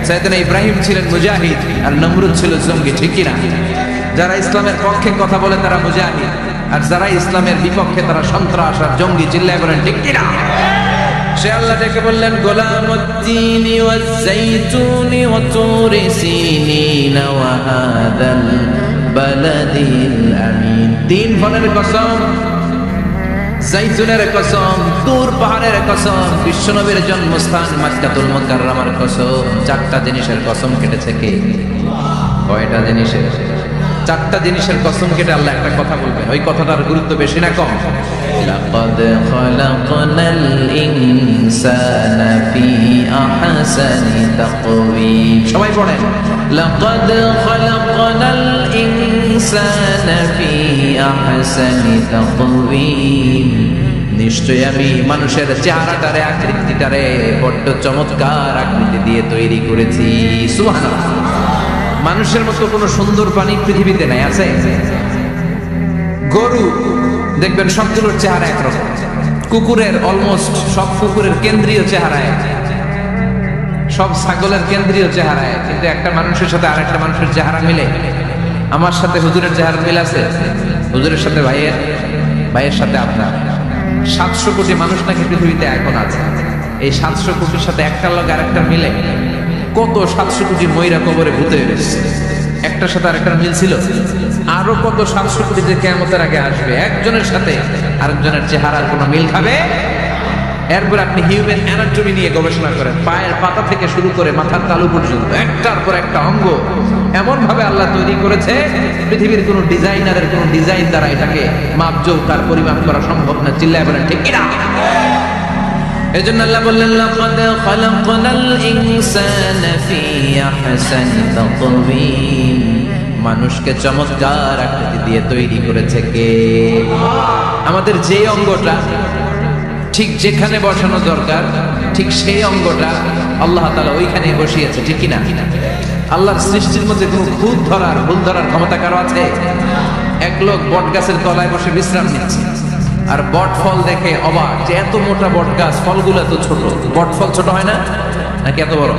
সাইয়েদনা ইব্রাহিম ছিলেন মুজাহিদ আর নমরুদ ছিল জঙ্গি, ঠিক কিনা? যারা ইসলামের পক্ষে কথা বলে তারা মুজাহিদ, আর যারা ইসলামের বিপক্ষে তারা সন্ত্রাস আর জঙ্গি। চিল্লায় বলেন ঠিক কিনা? সে আল্লাহ ডেকে বললেন গোলামুদ্দিনি ওয়াজ-যাইতুনি ওয়া তুরি সিনিন ওয়া হাদাল বালাদিল আমিন। তিন ফলের কসম, জাইতুনের কসম, তুর পাহাড়ের কসম, বিশ্বনবীর জন্মস্থান মক্কাতুল মুকাররমার কসম। চারটা জিনিসের কসম কেটেছে কে? কয়টা জিনিসের? চারটা জিনিসের কসম কেটে আল্লাহ একটা কথা বলবেন। ওই কথাটার গুরুত্ব বেশি না কম? লাকাদ খালাকনাল ইনসানা ফি আহসানি তাকওয়িম। সবাই পড়েন, লাকাদ খালাকনাল ইনসানা ফি আহসানি তাকওয়িম। নিশ্চয়ই আমি মানুষের চেহারাটারে, আকৃতিটারে বড্ড চমৎকার আকৃতি দিয়ে তৈরি করেছি। সুবহানাল্লাহ। মানুষের মতো কোনো সুন্দর প্রাণী পৃথিবীতে নাই, আছে? গরু দেখবেন সবগুলোর চেহারা একরকম। কুকুরের অলমোস্ট সব কুকুরের কেন্দ্রীয় চেহারায়, সব ছাগলের কেন্দ্রীয় চেহারায়, কিন্তু একটা মানুষের সাথে আরেকটা মানুষের চেহারা মিলে। আমার সাথে হুজুরের চেহারা মিল আছে, হুজুরের সাথে ভাইয়ের, ভাইয়ের সাথে আপনার। 700 কোটি মানুষ নাকি পৃথিবীতে এখন আছে। এই 700 কোটির সাথে একটার লোক আরেকটা মিলে কত 700 কোটি ময়রা কবরে ভূতে হয়েছে। একটার সাথে আরেকটার মিল ছিল। আরো কত 700 কোটি যে কিয়ামতের আগে আসবে, একজনের সাথে আরেকজনের চেহারার কোনো মিল খাবে? এরপর আপনি হিউম্যান অ্যানাটমি নিয়ে গবেষণা করেন, পায়ের পাতা থেকে শুরু করে মাথার তালু পর্যন্ত একটার পর একটা অঙ্গ এমন ভাবে আল্লাহ তৈরি করেছে, পৃথিবীর কোনো ডিজাইনারের কোনো ডিজাইন দ্বারা এটাকে মাপজোক তার পরিমাপ করা সম্ভব না। চিল্লায় বলেন ঠিক কিনা? এজন্য আল্লাহ বললেন লাকাদ খালাকনাল ইনসানা ফি আহসানি তাকওয়িম। মানুষকে চমৎকার আকৃতি দিয়ে তৈরি করেছে কে? আমাদের যে অঙ্গটা ঠিক যেখানে বসানো দরকার, ঠিক সেই অঙ্গটা আল্লাহ তাআলা ওইখানেই বসিয়েছে, ঠিক কিনা? আল্লাহর সৃষ্টির মধ্যে কোনো খুঁত ধরার, ভুল ধরার ক্ষমতা কারো আছে? এক লোক বট গাছের তলায় বসে বিশ্রাম নিচ্ছে, আর বট ফল দেখে অবাক যে এত মোটা বট গাছ, ফলগুলো এত ছোট। বট ফল ছোট হয় না নাকি এত বড়?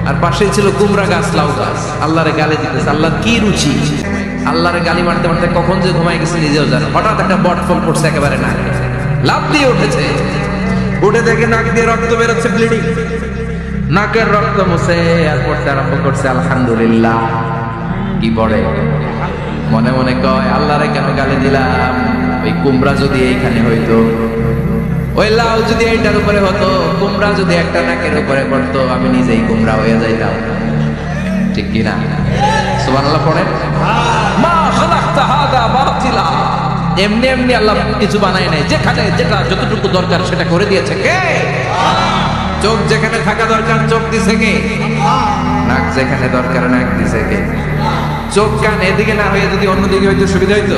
আর পাশেই ছিল কুমড়া গাছ, লাউ গাছ। আল্লাহরে গালি দিতেছে। আল্লাহর কি রুচি! আল্লাহরে গালি মারতে মারতে কখন যে ঘুমাই গেছে নিজেও জানে। হঠাৎ একটা বট ফল পড়ছে একেবারে নাকে, লাফ দিয়ে উঠেছে। উঠে দেখে নাক দিয়ে রক্ত বেরোচ্ছে, ব্লিডিং। নাকের রক্ত মুছে আর পড়তে আরম্ভ করছে আলহামদুলিল্লাহ। কি পড়ে? মনে মনে কয় আল্লাহরে কেন গালি দিলাম, ওই কুমড়া যদি এইখানে হইতো, ওই লাউ যদি এইটার উপরে হতো, কুমড়া যদি একটা নাকের উপরে পড়তো, আমি নিজেই কুমড়া হয়ে যাইতাম। ঠিক কিনা? সুবহানাল্লাহ পড়ে। মা খালাকতা হাদা বাতিলা, এমনি এমনি আল্লাহ কিছু বানায় নাই, যেখানে যেটা যতটুকু দরকার সেটা করে দিয়েছে কে? চোখ যেখানে থাকা দরকার চোখ দিছে কে? নাক যেখানে দরকার নাক দিছে কে? চোখ কান এদিকে না হয়ে যদি অন্যদিকে হইতো সুবিধা হইতো?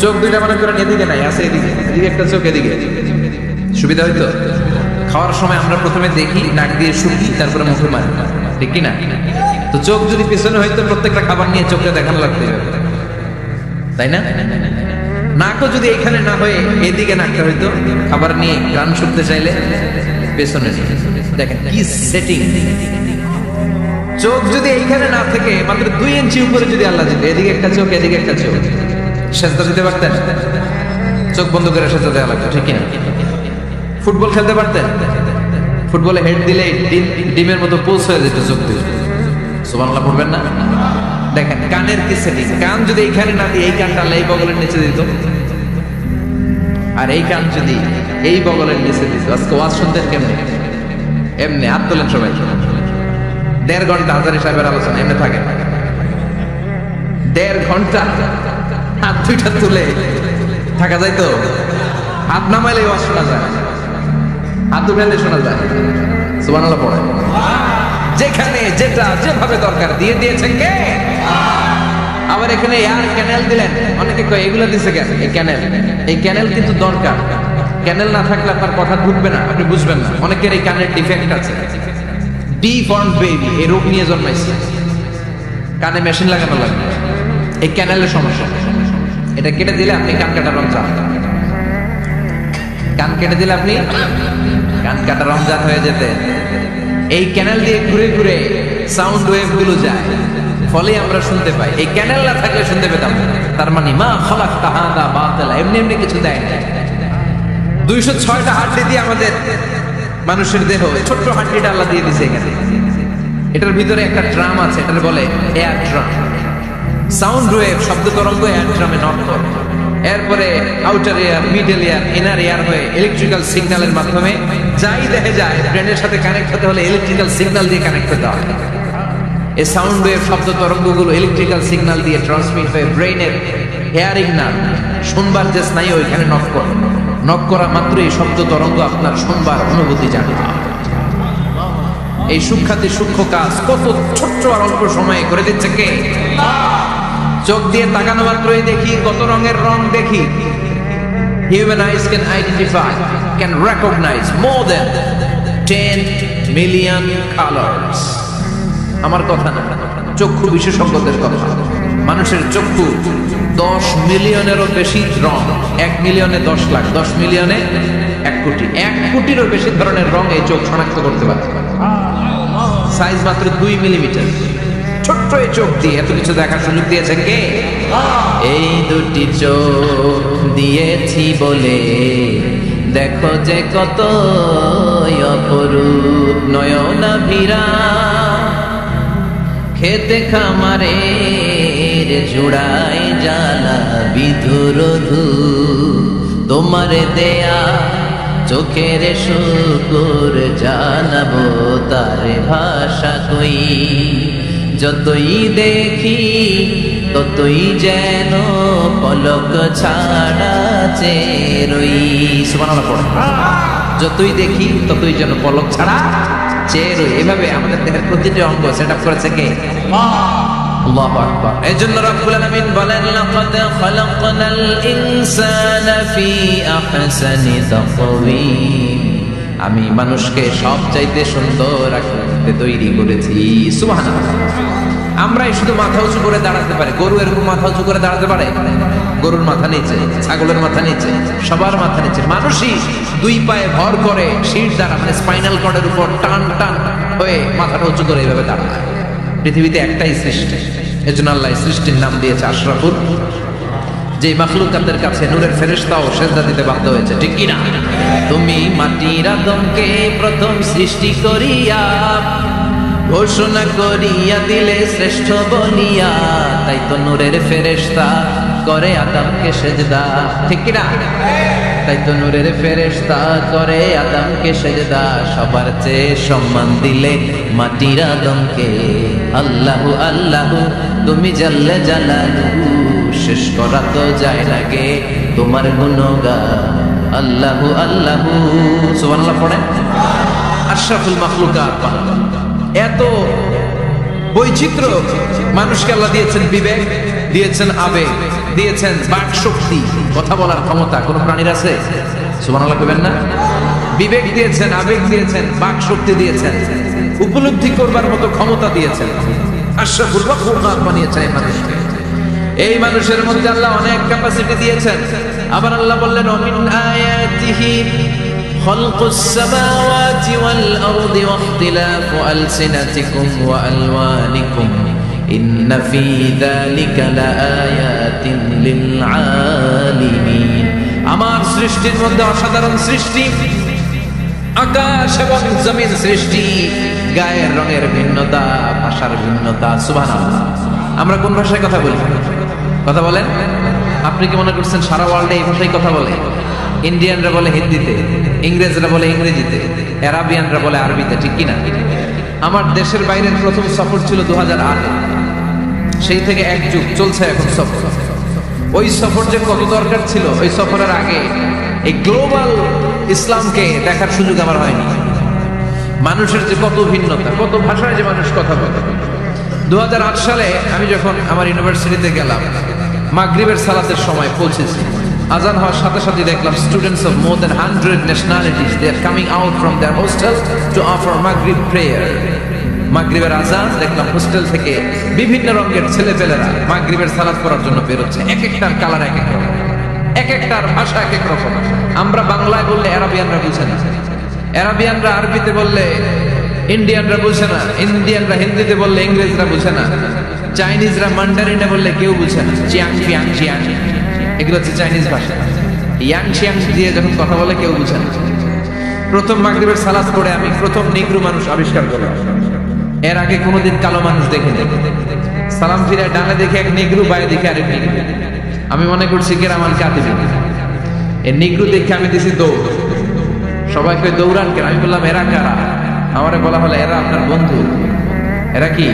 চোখ দুইটা মনে করেন এদিকে নাই, আছে এদিকে, এদিকে একটা চোখ, এদিকে সুবিধা হইতো? খাওয়ার সময় আমরা প্রথমে দেখি, নাক দিয়ে শুকি, তারপরে মুখে মারি, ঠিক কিনা? তো চোখ যদি পিছনে হইতো প্রত্যেকটা খাবার নিয়ে চোখে দেখানো লাগতে হবে, তাই না? নাকও যদি এখানে না হয়ে এদিকে নাকটা হইতো, খাবার নিয়ে গান শুনতে চাইলে পেছনে। দেখেন কি সেটিং। চোখ যদি এইখানে না থেকে মাত্র 2 ইঞ্চি উপরে যদি আল্লাহ দিত, এদিকে একটা চোখ এদিকে একটা চোখ, সেজদা দিতে পারতেন? চোখ বন্ধ করে সেজদা দেওয়া লাগতো, ঠিক কিনা? ফুটবল খেলতে পারতেন? ফুটবলে হেড দিলে ডিমের মতো পোজ হয়ে যেত চোখ দিয়ে। সুবহানাল্লাহ পড়বেন না? দেখেন কানের কি সেটিং। কান যদি এইখানে না দিয়ে এই কানটা এই বগলের নিচে দিত, আর এই কান যদি এই বগলের নিচে দিত, আজকে ওয়াজ শুনতেন কেমনে? এমনি হাত তোলেন সবাই। 1.5 ঘন্টা হাজারি সাহেবের আলোচনা এমনি থাকে, 1.5 ঘন্টা হাত দুইটা তুলে থাকা যায় তো? হাত নামাইলে ওয়াজ শোনা যায়, হাত উঠাইলে শোনা যায়। সুবহানাল্লাহ পড়ে। যেখানে যেটা যেভাবে দরকার দিয়ে দিয়েছে কে? আবার এখানে এয়ার ক্যানেল দিলেন, অনেকে কয় এগুলো দিছে কেন? এই ক্যানেল কিন্তু দরকার। ক্যানেল না থাকলে আপনার কথা ঢুকবে না, আপনি বুঝবেন না। অনেকের এই কানের ডিফেক্ট আছে, ডিফর্ম বেবি, এই রোগ নিয়ে জন্মাইছে, কানে মেশিন লাগানো লাগবে, এই ক্যানেলের সমস্যা। এটা কেটে দিলে আপনি কান কাটা রমজান, কান কেটে দিলে আপনি কান কাটা রমজান হয়ে যেতে। এই ক্যানেল দিয়ে ঘুরে ঘুরে সাউন্ড ওয়েভ গুলো যায়, ফলে আমরা শুনতে পাই। এই ক্যানেল না থাকলে শুনতে পেতাম না। তার মানে মা খালাকতা হাদা বাতিলা, এমনি এমনি কিছু দেয় না। 206টা হাড্ডি দিয়ে আমাদের মানুষের দেহ, ছোট্ট হাড্ডিটা আল্লাহ দিয়ে দিয়েছে এখানে। এটার ভিতরে একটা ড্রাম আছে, এটার বলে এয়ার ড্রাম। সাউন্ড ওয়েভ, শব্দ তরঙ্গ এয়ার ড্রামে নট করে, এরপরে outer air, middle air, inner air হয়ে ইলেকট্রিক্যাল সিগন্যালের মাধ্যমে যাই দেখে যায়, ব্রেনের সাথে কানেক্ট হতে হলে ইলেকট্রিক্যাল সিগন্যাল দিয়ে কানেক্ট হতে হয়। এই সাউন্ড ওয়েভ, শব্দ তরঙ্গগুলো ইলেকট্রিক্যাল সিগন্যাল দিয়ে ট্রান্সমিট হয়ে ব্রেনের হেয়ারিং নার্ভ, শুনবার যে স্নায়ু, ওইখানে নক করে। নক করা মাত্র এই শব্দ তরঙ্গ আপনার শুনবার অনুভূতি জানে। এই সূক্ষ্মাতি সূক্ষ্ম কাজ কত ছোট্ট আর অল্প সময়ে করে দিচ্ছে কে? চোখ দিয়ে তাকানো মাত্রই দেখি কত রঙের রং দেখি। Human eyes can identify, can recognize more than 10 million colors. আমার কথা না, চক্ষু বিশেষজ্ঞদের কথা। মানুষের চক্ষু 10 মিলিয়নেরও বেশি রং, 1 মিলিয়নে 10 লাখ, 10 মিলিয়নে 1 কোটি, 1 কোটিরও বেশি ধরনের রং এই চোখ শনাক্ত করতে পারে। সাইজ মাত্র 2 মিলিমিটার। ছোট্ট এই চোখ দিয়ে এত কিছু দেখার সুযোগ দিয়েছে কে? এই দুটি চোখ দিয়েছি বলে দেখো যে কত অপরূপ নয়নাভিরা, খেতে খামারের জোড়াই জ্বালা বিধুর ধূ, তোমার দেয়া চোখের শুকুর জানাবো তার ভাষা কই। যতই দেখি ততই যেন পলক ছাড়া চেরই। সুবহানাল্লাহ পড়ে। যতই দেখি ততই যেন পলক ছাড়া চেরই। এভাবে আমাদের দেহের প্রতিটি অঙ্গ সেটআপ করেছে কে? আল্লাহু আকবার। এজন্য রব্বুল আলামিন বলেন লাকাদ খালাকনাল ইনসানা ফি আহসানি তাকওয়িম, আমি মানুষকে সবচাইতে সুন্দর আকৃতিতে তৈরি করেছি। সুবহানাল্লাহ। আমরাই শুধু মাথা উঁচু করে দাঁড়াতে পারি, গরু এরকম মাথা উঁচু করে দাঁড়াতে পারে? গরুর মাথা নিচে, ছাগলের মাথা নিচে, সবার মাথা নিচে। মানুষই 2 পায়ে ভর করে শীর্ষ দ্বারা, মানে স্পাইনাল কর্ডের উপর টান টান হয়ে মাথাটা উঁচু করে এইভাবে দাঁড়ায়। পৃথিবীতে একটাই সৃষ্টি, এজন্য আল্লাহ সৃষ্টির নাম দিয়েছে আশরাফুল। যে মাখলুকাতের কাছে নূরের ফেরেশতাও সেজদা দিতে বাধ্য হয়েছে, ঠিক কি না? তুমি মাটির আদমকে প্রথম সৃষ্টি করিয়া ঘোষণা করিয়া দিলে শ্রেষ্ঠ বলিয়া, তাই তো নূরের ফেরেশতা করে আদমকে সেজদা, ঠিক কি না? তাই তো নূরের ফেরেশতা করে আদমকে সেজদা, সবার চেয়ে সম্মান দিলে মাটির আদমকে। আল্লাহু আল্লাহু তুমি জাল্লে জালালুহু, শেষ করা তো যায় না গে তোমার গুণগান। আল্লাহু আল্লাহু সুবহানাল্লাহ পড়ে। আশরাফুল মাখলুকাত বানানো, এত বৈচিত্র্য মানুষকে আল্লাহ দিয়েছেন, বিবেক দিয়েছেন, আবেগ দিয়েছেন, বাক শক্তি, কথা বলার ক্ষমতা। কোন প্রাণীর আছে? সুবহানাল্লাহ কইবেন না? বিবেক দিয়েছেন, আবেগ দিয়েছেন, বাক শক্তি দিয়েছেন, উপলব্ধি করবার মতো ক্ষমতা দিয়েছেন। আশরাফুল মাখলুকাত বানিয়েছেন এই মানুষকে। এই মানুষের মধ্যে আল্লাহ অনেক ক্যাপাসিটি দিয়েছেন। আবার আল্লাহ বললেন ওমিন আয়াতিহি খালকুস সামাওয়াতি ওয়াল আরদি ওয়াখতিলাফু আলসিনাতিকুম ওয়া আলওয়ানিকুম ইন্না ফী যালিকা লাআয়াতিন লিল আলিমিন। আমার সৃষ্টির মধ্যে অসাধারণ সৃষ্টি, আকাশ এবং জমিন সৃষ্টি, গায়ের রঙের ভিন্নতা, ভাষার ভিন্নতা। সুবহানাল্লাহ। আমরা কোন ভাষায় কথা বলি? কথা বলেন? আপনি কি মনে করছেন সারা ওয়ার্ল্ডে এই ভাষায় কথা বলে? ইন্ডিয়ানরা বলে হিন্দিতে, ইংরেজরা বলে ইংরেজিতে, আরাবিয়ানরা বলে আরবিতে, ঠিক কিনা? আমার দেশের বাইরের প্রথম সফর ছিল 2008। সেই থেকে এক যুগ চলছে এখন সফর। ওই সফর যে কত দরকার ছিল, ওই সফরের আগে এই গ্লোবাল ইসলামকে দেখার সুযোগ আমার হয়নি। মানুষের যে কত ভিন্নতা, কত ভাষায় যে মানুষ কথা বলে। 2008 সালে আমি যখন আমার ইউনিভার্সিটিতে গেলাম, মাগরিবের সালাতের সময় পৌঁছেছি। আজান হওয়ার সাথে সাথে দেখলাম students of more than 100 nationalities, they are coming out from their hostel to offer Maghrib prayer. মাগরিবের আজান দেখলাম হোস্টেল থেকে বিভিন্ন রঙের ছেলেপেলেরা মাগরিবের সালাত পড়ার জন্য বের হচ্ছে। এক একটার কালার এক এক রকম, এক একটার ভাষা এক এক রকম। আমরা বাংলায় বললে আরাবিয়ানরা বুঝে না, আরাবিয়ানরা আরবিতে বললে ইন্ডিয়ানরা বুঝে না, ইন্ডিয়ানরা হিন্দিতে বললে ইংরেজরা বুঝে না, চাইনিজরা মান্ডারিনে বললে কেউ বুঝে না। চিয়াং ফিয়াং চিয়াং, এগুলো হচ্ছে চাইনিজ ভাষা। ইয়াং চিয়াং দিয়ে যখন কথা বলে কেউ বুঝে না। প্রথম মাগরিবের সালাত পড়ে আমি প্রথম নিগ্রো মানুষ আবিষ্কার করলাম। এর আগে কোনোদিন কালো মানুষ দেখিনি। সালাম ফিরে ডানে দেখে এক নিগ্রো, বায়ে দেখে আরেক নিগ্রো। আমি মনে করছি কেরামান কাতিবিন। এই নিগ্রো দেখে আমি দিছি দৌড়। সবাইকে দৌড়ান কেন? আমি বললাম এরা কারা? আমারে বলা হলো এরা আপনার বন্ধু। এরা কি?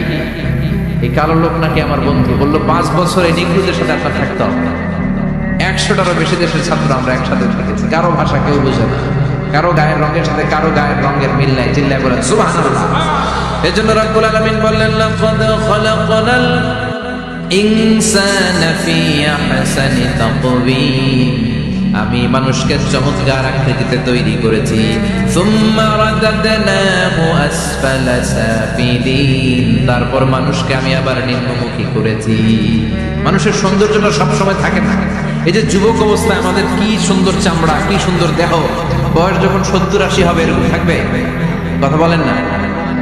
এই কালো লোক নাকি আমার বন্ধু। বললো 5 বছর এই নিগ্রোদের সাথে আপনার থাকতে হবে। 100টারও বেশি দেশের ছাত্র আমরা একসাথে থেকেছি। কারো ভাষা কেউ বুঝে না, কারো গায়ের রঙের সাথে কারো গায়ের রঙের মিল নাই। চিল্লায় বলেন সুবহানাল্লাহ। এজন্য রব্বুল আলামিন বললেন লাকাদ খালাকনাল ইনসানা ফি আহসানি তাকওয়িম, আমি মানুষকে চমৎকার আকৃতিতে তৈরি করেছি। সুম্মা রাদাদনাহু আসফালা সাফিলিন, তারপর মানুষকে আমি আবার নিম্নমুখী করেছি। মানুষের সৌন্দর্যটা সবসময় থাকে না। এই যে যুবক অবস্থায় আমাদের কি সুন্দর চামড়া, কি সুন্দর দেহ, বয়স যখন 70-80 হবে এরকম থাকবে? কথা বলেন না।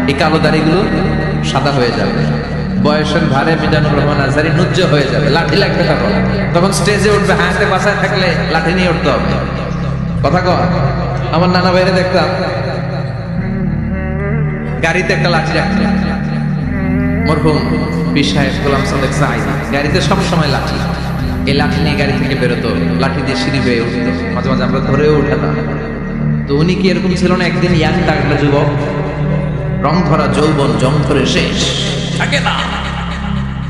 এই কালো দাড়িগুলো সাদা হয়ে যাবে, বয়সের ভারে মিজানুর রহমান আজহারী নুজ্জ হয়ে যাবে, লাঠি লাগবে তখন স্টেজে উঠবে, হাতে বাসায় থাকলে লাঠি নিয়ে উঠতে হবে। কথা কয়? আমার নানা ভাইরে দেখতাম গাড়িতে একটা লাঠি রাখছে, মরহুম পীর সাহেব গোলাম সাদেক সাঈদী গাড়িতে সবসময় লাঠি। এই লাঠি নিয়ে গাড়ি থেকে বেরোতো, লাঠি দিয়ে সিঁড়ি বেয়ে উঠতো, মাঝে মাঝে আমরা ধরেও উঠাতাম। তো উনি কি এরকম ছিল না? একদিন ইয়াং তাগড়া যুবক, রং ধরা যৌবন, জং ধরে শেষ থাকে না।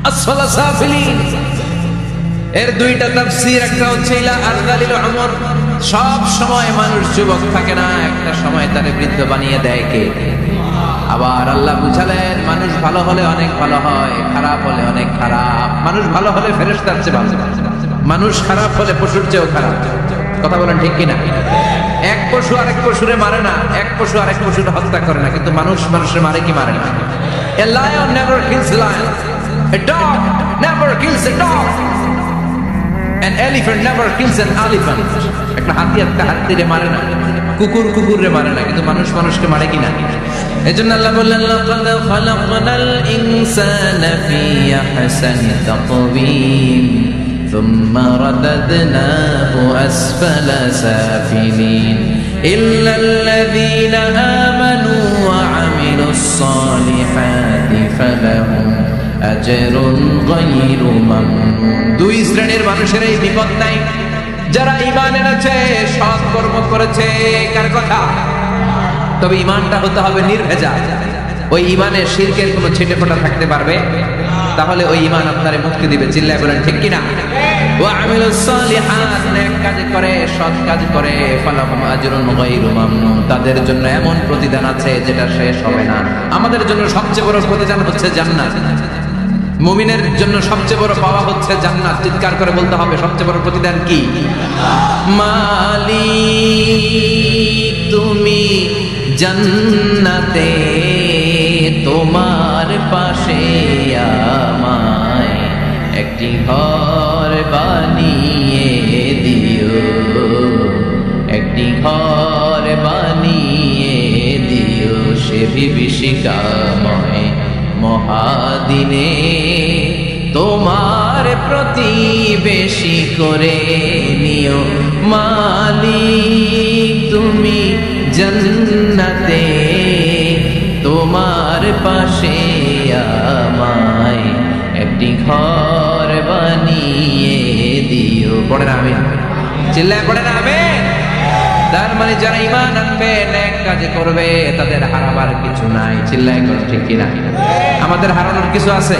আসফালা সাফিলিন এর দুইটা তাফসীর, একটা হচ্ছে ইলা আরদালিল উমর, সব সময় মানুষ যুবক থাকে না, একটা সময় তারে বৃদ্ধ বানিয়ে দেয় কে? আবার আল্লাহ বুঝালেন মানুষ ভালো হলে অনেক ভালো হয়, খারাপ হলে অনেক খারাপ। মানুষ ভালো হলে ফেরেশতার চেয়ে ভালো, মানুষ খারাপ হলে পশুর চেয়েও খারাপ। কথা বলেন ঠিক কিনা? এক পশু আরেক পশুরে মারে না, এক পশু আরেক পশুরে হত্যা করে না, কিন্তু মানুষ মানুষের মারে কি মারে না? A lion never kills a lion, a dog never kills a dog, an elephant never kills an elephant. একটা হাতি একটা হাতিরে মারে না, কুকুর কুকুরে মারে না, কিন্তু মানুষ মানুষকে মারে কিনা? এজন্য আল্লাহ বললেন লাকাদ খালাকনাল ইনসানা ফি আহসানি তাকওয়িম, ثم رددناه أسفل سافلين إلا الذين آمنوا وعملوا الصالحات فلهم أجر غير ممنون দুই শ্রেণীর মানুষের এই বিপদ নাই যারা ঈমান এনেছে সৎ কর্ম করেছে কার কথা তবে ঈমানটা হতে হবে নির্ভেজাল ওই ঈমানে শিরকের কোনো ছিটেফোঁটা থাকতে পারবে তাহলে ওই ঈমান আপনারে মুক্তি দিবে চিল্লায় বলেন ঠিক কি না ওয়া আমিলুস সালিহাত নেক কাজ করে সৎ কাজ করে ফালাহুম আজরুন গায়রু মামনুন তাদের জন্য এমন প্রতিদান আছে যেটা শেষ হবে না আমাদের জন্য সবচেয়ে বড় প্রতিদান হচ্ছে জান্নাত মুমিনের জন্য সবচেয়ে বড় পাওয়া হচ্ছে জান্নাত চিৎকার করে বলতে হবে সবচেয়ে বড় প্রতিদান কি মালিক তুমি জান্নাতে তোমার পাশে আমায় একটি ঘর বানিয়ে দিও একটি ঘর বানিয়ে দিও সে বিভীষিকাময় মহাদিনে তোমার প্রতিবেশী করে নিও মালিক তুমি জান্নাতে তোমার পাশে আমায় একটি ঘর বানিয়ে দিও পড়েন আমিন চিল্লায় পড়েন আমিন তার মানে যারা ঈমান আনবে নেক কাজ করবে তাদের হারাবার কিছু নাই চিল্লায় করে ঠিক কিনা আমাদের হারানোর কিছু আছে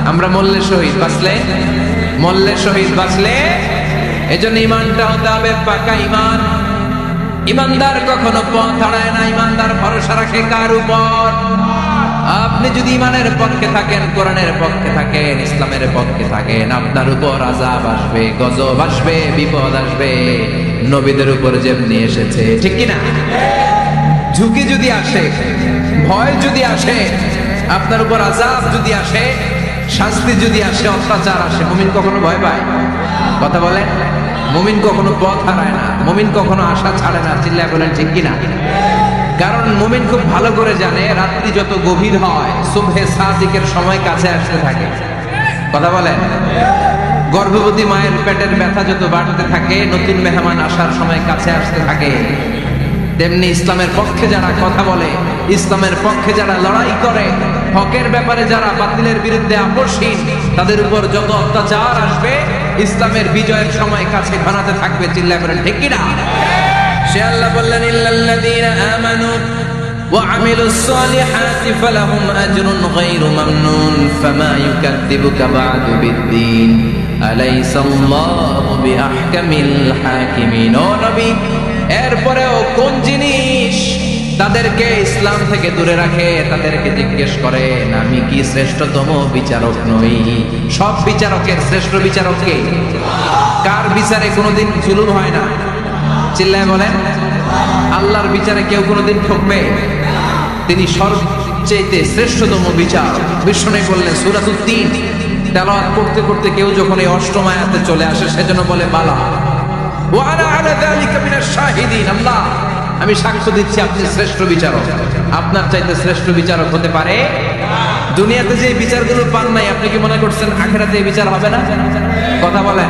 আমরা মল্লে শহীদ বাঁচলে এজন্য ঈমানটা হতে হবে পাকা ঈমান ঈমানদার কখনো পথ হারায় না ঈমানদার ভরসা রাখে কার উপর আপনি যদি ঈমানের পক্ষে থাকেন কোরআনের পক্ষে থাকেন ইসলামের পক্ষে থাকেন আপনার উপর আযাব আসবে গজব আসবে বিপদ আসবে নবীদের উপর যেমনি এসেছে ঠিক কি না ঝুঁকি যদি আসে ভয় যদি আসে আপনার উপর আযাব যদি আসে শাস্তি যদি আসে অত্যাচার আসে মুমিন কখনো ভয় পায় কথা বলেন মুমিন কখনো পথ হারায় না মুমিন কখনো আশা ছাড়ে না চিল্লায় বলেন ঠিক কি না কারণ মুমিন খুব ভালো করে জানে রাত্রি যত গভীর হয় সুবহে সাদিকের সময় কাছে আসতে থাকে কথা বলেন গর্ভবতী মায়ের পেটের ব্যথা যত বাড়তে থাকে নতুন মেহমান আসার সময় কাছে আসতে থাকে তেমনি ইসলামের পক্ষে যারা কথা বলে ইসলামের পক্ষে যারা লড়াই করে হকের ব্যাপারে যারা বাতিলের বিরুদ্ধে আপোষহীন তাদের উপর যত অত্যাচার আসবে ইসলামের বিজয়ের সময় কাছে ঘনাতে থাকবে চিল্লায় বলেন ঠিক কি না সে আল্লাহ বললেন ইল্লাল্লাযীনা আমানু ওয়া আমিলুস সালিহাতি ফালাহুম আজরুন গায়রু মামনুন ফামা ইউকাযযিবুকা বা'দু বিদ্দীন আলাইসাল্লাহু বিআহকামিল হাকিমিন ও নবী এরপরেও কোন জিনিস তাদেরকে ইসলাম থেকে দূরে রাখে তাদেরকে জিজ্ঞেস করেন আমি কি শ্রেষ্ঠতম বিচারক নই সব বিচারকের শ্রেষ্ঠ বিচারক কে কার বিচারে কোনোদিন জুলুম হয় না চিল্লায় বলেন আল্লাহর বিচারে কেউ কোনোদিন ঠকবে তিনি সবচেয়ে শ্রেষ্ঠতম বিচারক বিষ্ণু বললেন সূরাতুত তিন তেলাওয়াত করতে করতে কেউ যখন এই অষ্টম আয়াতে চলে আসে সেজন্য বলে বালা ওয়া আনা আলা যালিকা মিনাশ শাহিদিন আল্লাহ আমি সাক্ষ্য দিচ্ছি আপনি শ্রেষ্ঠ বিচারক আপনার চাইতে শ্রেষ্ঠ বিচারক হতে পারে দুনিয়াতে যে বিচারগুলো পান নাই আপনি কি মনে করছেন আখিরাতে এই বিচার হবে না কথা বলেন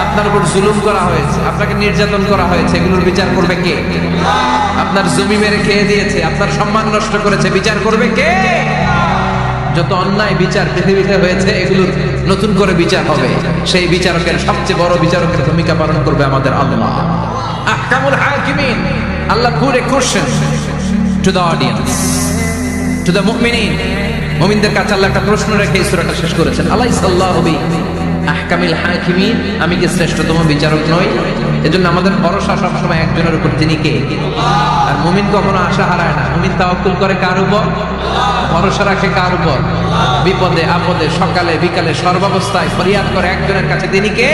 আপনার উপর জুলুম করা হয়েছে আপনাকে নির্যাতন করা হয়েছে এগুলোর বিচার করবে কে আপনার জমি মেরে খেয়ে দিয়েছে আপনার সম্মান নষ্ট করেছে বিচার করবে কে যত অন্যায় বিচার পৃথিবীতে হয়েছে এগুলোর নতুন করে বিচার হবে সেই বিচারকের সবচেয়ে বড় বিচারকের ভূমিকা পালন করবে আমাদের আল্লাহ আহকামুল হাকিমিন আল্লাহ put a question to the audience to the মুমিনিন মুমিনদের কাছে আল্লাহ একটা প্রশ্ন রেখে এই সূরাটা শেষ করেছেন আলাইসাল্লাহু বি আহকামিল হাকিমিন আমি কি শ্রেষ্ঠতম বিচারক নই এজন্য আমাদের ভরসা সব সময় একজনের উপর তিনি কে আর মুমিন কখনো আশা হারায় না মুমিন তাওয়াক্কুল করে কার উপর ভরসা রাখে কার উপর বিপদে আপদে সকালে বিকালে সর্বাবস্থায় ফরিয়াদ করে একজনের কাছে তিনি কে